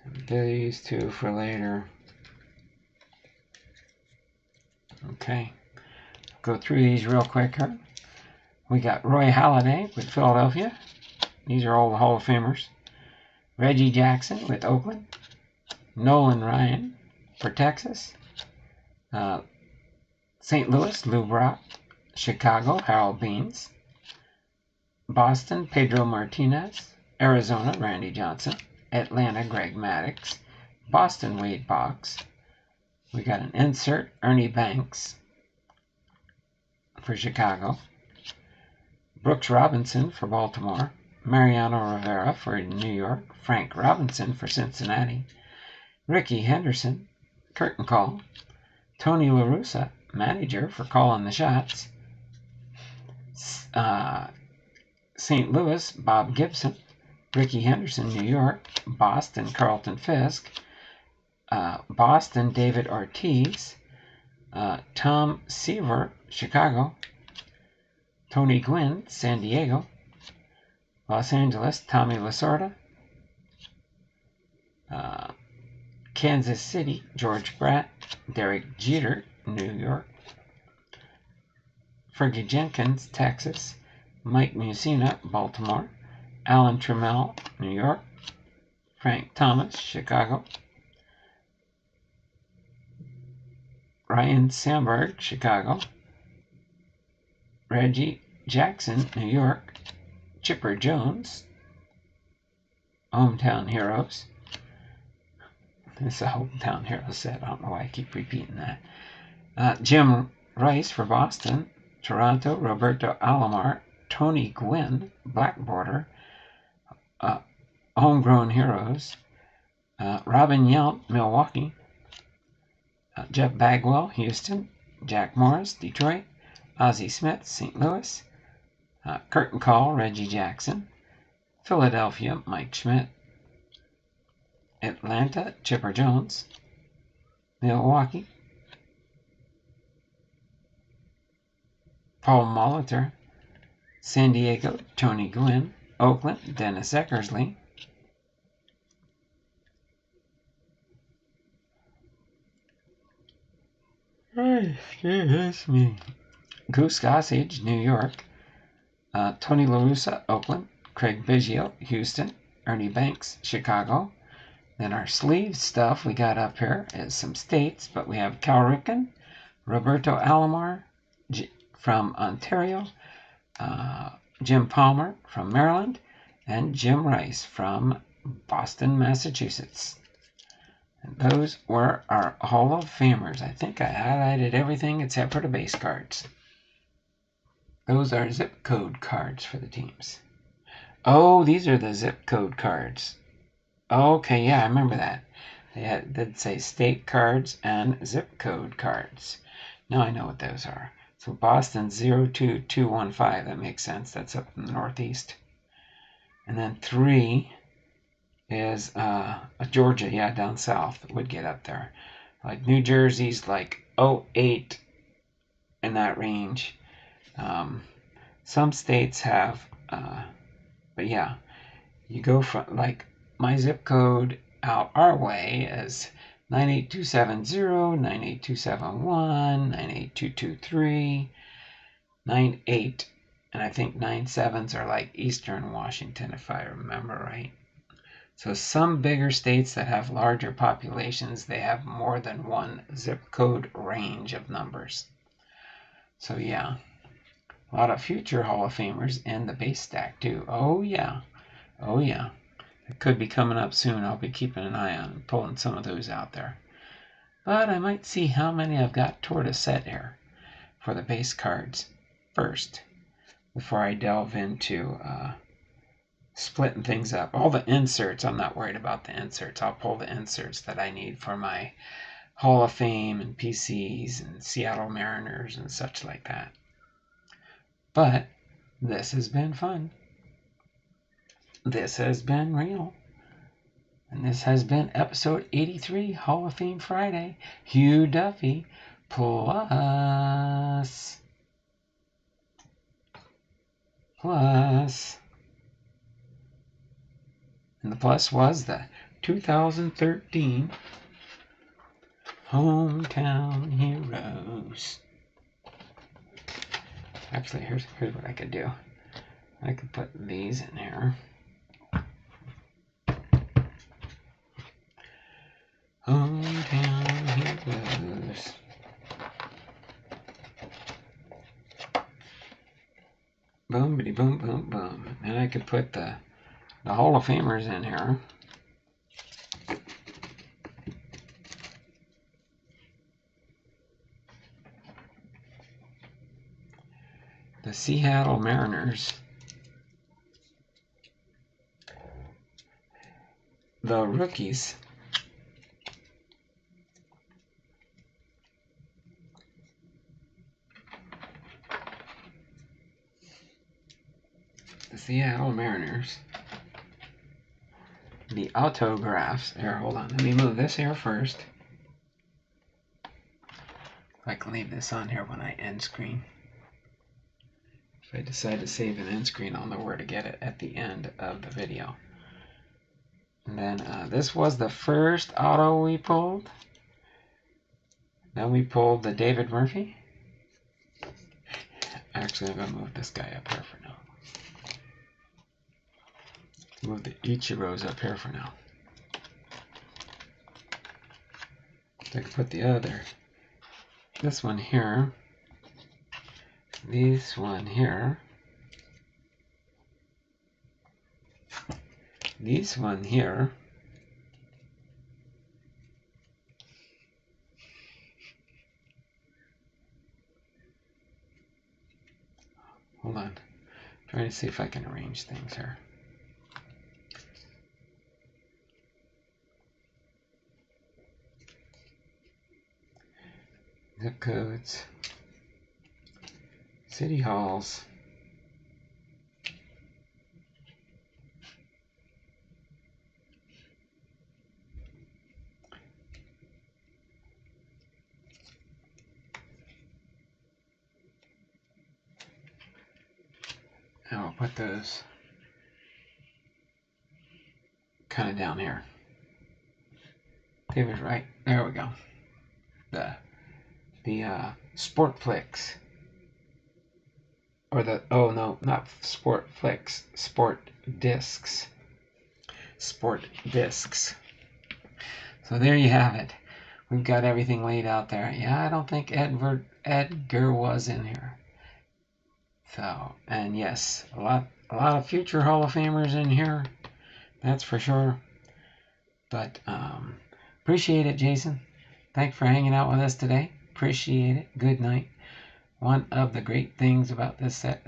And these 2 for later. Okay. Go through these real quick here. We got Roy Halladay with Philadelphia. These are all the Hall of Famers. Reggie Jackson with Oakland. Nolan Ryan for Texas. St. Louis, Lou Brock. Chicago, Harold Beans. Boston, Pedro Martinez. Arizona, Randy Johnson. Atlanta, Greg Maddux. Boston, Wade Boggs. We got an insert, Ernie Banks for Chicago. Brooks Robinson for Baltimore. Mariano Rivera for New York. Frank Robinson for Cincinnati. Ricky Henderson, curtain call. Tony La Russa, manager for calling the shots. St. Louis, Bob Gibson. Ricky Henderson, New York. Boston, Carlton Fisk. Boston, David Ortiz. Tom Seaver, Chicago. Tony Gwynn, San Diego. Los Angeles, Tommy Lasorda. Kansas City, George Brett. Derek Jeter, New York. Fergie Jenkins, Texas. Mike Mussina, Baltimore. Alan Trammell, New York. Frank Thomas, Chicago. Ryan Sandberg, Chicago. Reggie Jackson, New York. Chipper Jones, Hometown Heroes. It's a Hometown Heroes set. I don't know why I keep repeating that. Jim Rice for Boston. Toronto, Roberto Alomar. Tony Gwynn, Black Border. Homegrown Heroes. Robin Yount, Milwaukee. Jeff Bagwell, Houston. Jack Morris, Detroit. Ozzie Smith, St. Louis. Curtain Call, Reggie Jackson. Philadelphia, Mike Schmidt. Atlanta, Chipper Jones. Milwaukee, Paul Molitor. San Diego, Tony Gwynn. Oakland, Dennis Eckersley. Excuse me. Goose Gossage, New York. Tony La Russa, Oakland. Craig Biggio, Houston. Ernie Banks, Chicago. Then our sleeve stuff we got up here is some states, but we have Cal Ripken, Roberto Alomar from Ontario, Jim Palmer from Maryland, and Jim Rice from Boston, Massachusetts. And those were our Hall of Famers. I think I highlighted everything except for the base cards. Those are zip code cards for the teams. Oh, these are the zip code cards. Okay, yeah, I remember that. They did say state cards and zip code cards. Now I know what those are. So Boston 02215, that makes sense. That's up in the Northeast. And then 3 is Georgia, yeah, down south. It would get up there. Like New Jersey's like 08 in that range. Some states have, but yeah, you go from like my zip code out our way is 98270, 98271, 98223, 98, and I think 97s are like Eastern Washington, if I remember right. So some bigger states that have larger populations, they have more than one zip code range of numbers. So yeah, a lot of future Hall of Famers in the base stack too. Oh yeah, oh yeah. It could be coming up soon. I'll be keeping an eye on and pulling some of those out there. But I might see how many I've got toward a set here for the base cards first before I delve into splitting things up. All the inserts, I'm not worried about the inserts. I'll pull the inserts that I need for my Hall of Fame and PCs and Seattle Mariners and such like that. But this has been fun. This has been real. And this has been episode 83, Hall of Fame Friday. Hugh Duffy plus. And the plus was the 2013 Hometown Heroes. Actually, here's what I could do. I could put these in here. Hometown Heroes. Boom, bitty, boom, boom, boom. And I could put the Hall of Famers in here. The Seattle Mariners. The rookies. the Seattle Mariners. The autographs. Here, hold on. Let me move this here first. I can leave this on here when I end screen. If I decide to save an end screen, I'll know where to get it at the end of the video. And then this was the first auto we pulled. Then we pulled the David Murphy. Actually, I'm going to move this guy up here for now. Move the Ichiros up here for now. So I can put the other. This one here. This one here. This one here. Hold on. I'm trying to see if I can arrange things here. Zip codes. City halls. I'll put those kind of down here. David, right? There we go. The Sportflix. Or the, oh no, not Sportflix, Sport Discs. Sport Discs. So there you have it. We've got everything laid out there. Yeah, I don't think Edgar was in here. So, and yes, a lot of future Hall of Famers in here. That's for sure. But appreciate it, Jason. Thanks for hanging out with us today. Appreciate it. Good night. One of the great things about this set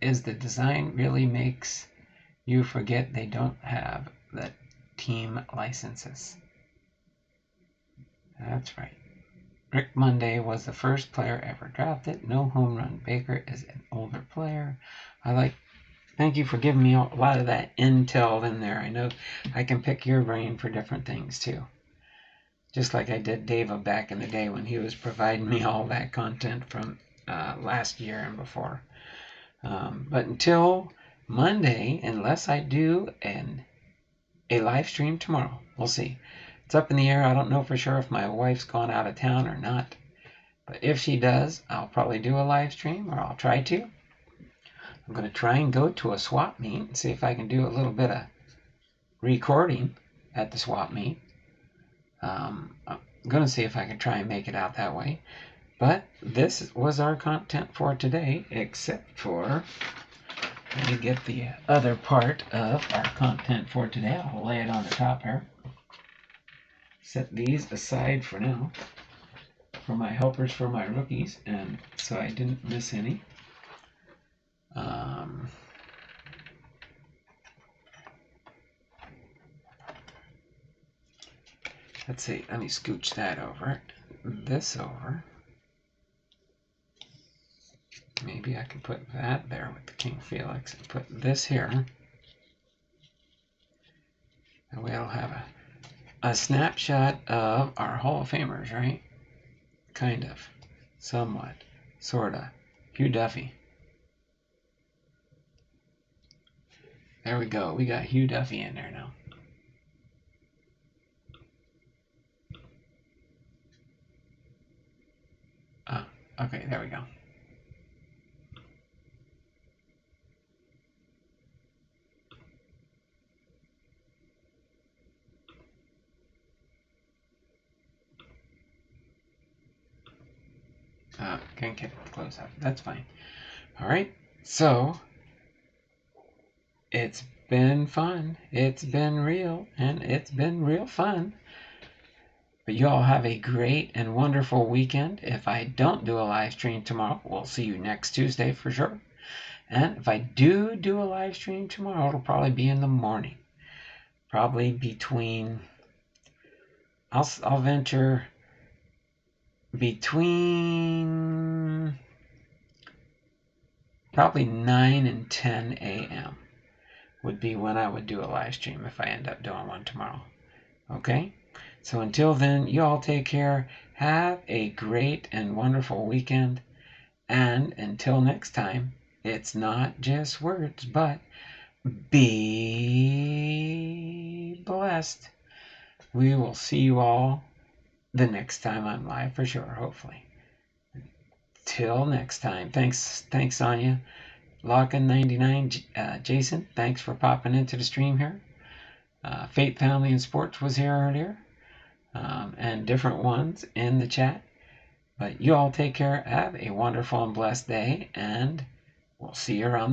is the design really makes you forget they don't have the team licenses. That's right. Rick Monday was the first player ever drafted. No home run. Baker is an older player. Thank you for giving me a lot of that intel in there. I know I can pick your brain for different things too. Just like I did Dave back in the day when he was providing me all that content from last year and before. But until Monday, unless I do a live stream tomorrow, we'll see. It's up in the air. I don't know for sure if my wife's gone out of town or not. But if she does, I'll probably do a live stream, or I'll try to. I'm going to try and go to a swap meet and see if I can do a little bit of recording at the swap meet. I'm going to see if I can try and make it out that way. But this was our content for today, except for, let me get the other part of our content for today. I'll lay it on the top here. Set these aside for now for my helpers for my rookies, and so I didn't miss any. Let's see, let me scooch that over, this over. Maybe I can put that there with the King Felix and put this here. That way I'll have a snapshot of our Hall of Famers, right? Kind of. Somewhat. Sorta. Hugh Duffy. There we go. We got Hugh Duffy in there now. Okay, there we go. Can't get it close up. That's fine. All right. So it's been fun. It's been real, and it's been real fun. But you all have a great and wonderful weekend. If I don't do a live stream tomorrow, we'll see you next Tuesday for sure. And if I do a live stream tomorrow, it'll probably be in the morning. Probably between, I'll venture between probably 9 and 10 a.m. would be when I would do a live stream if I end up doing one tomorrow. Okay? So until then, you all take care. Have a great and wonderful weekend. And until next time, it's not just words, but be blessed. We will see you all the next time I'm live for sure, hopefully. Till next time. Thanks, Sonia. Lockin99, Jason, thanks for popping into the stream here. Fate, Family, and Sports was here earlier. And different ones in the chat. But you all take care. Have a wonderful and blessed day. And we'll see you around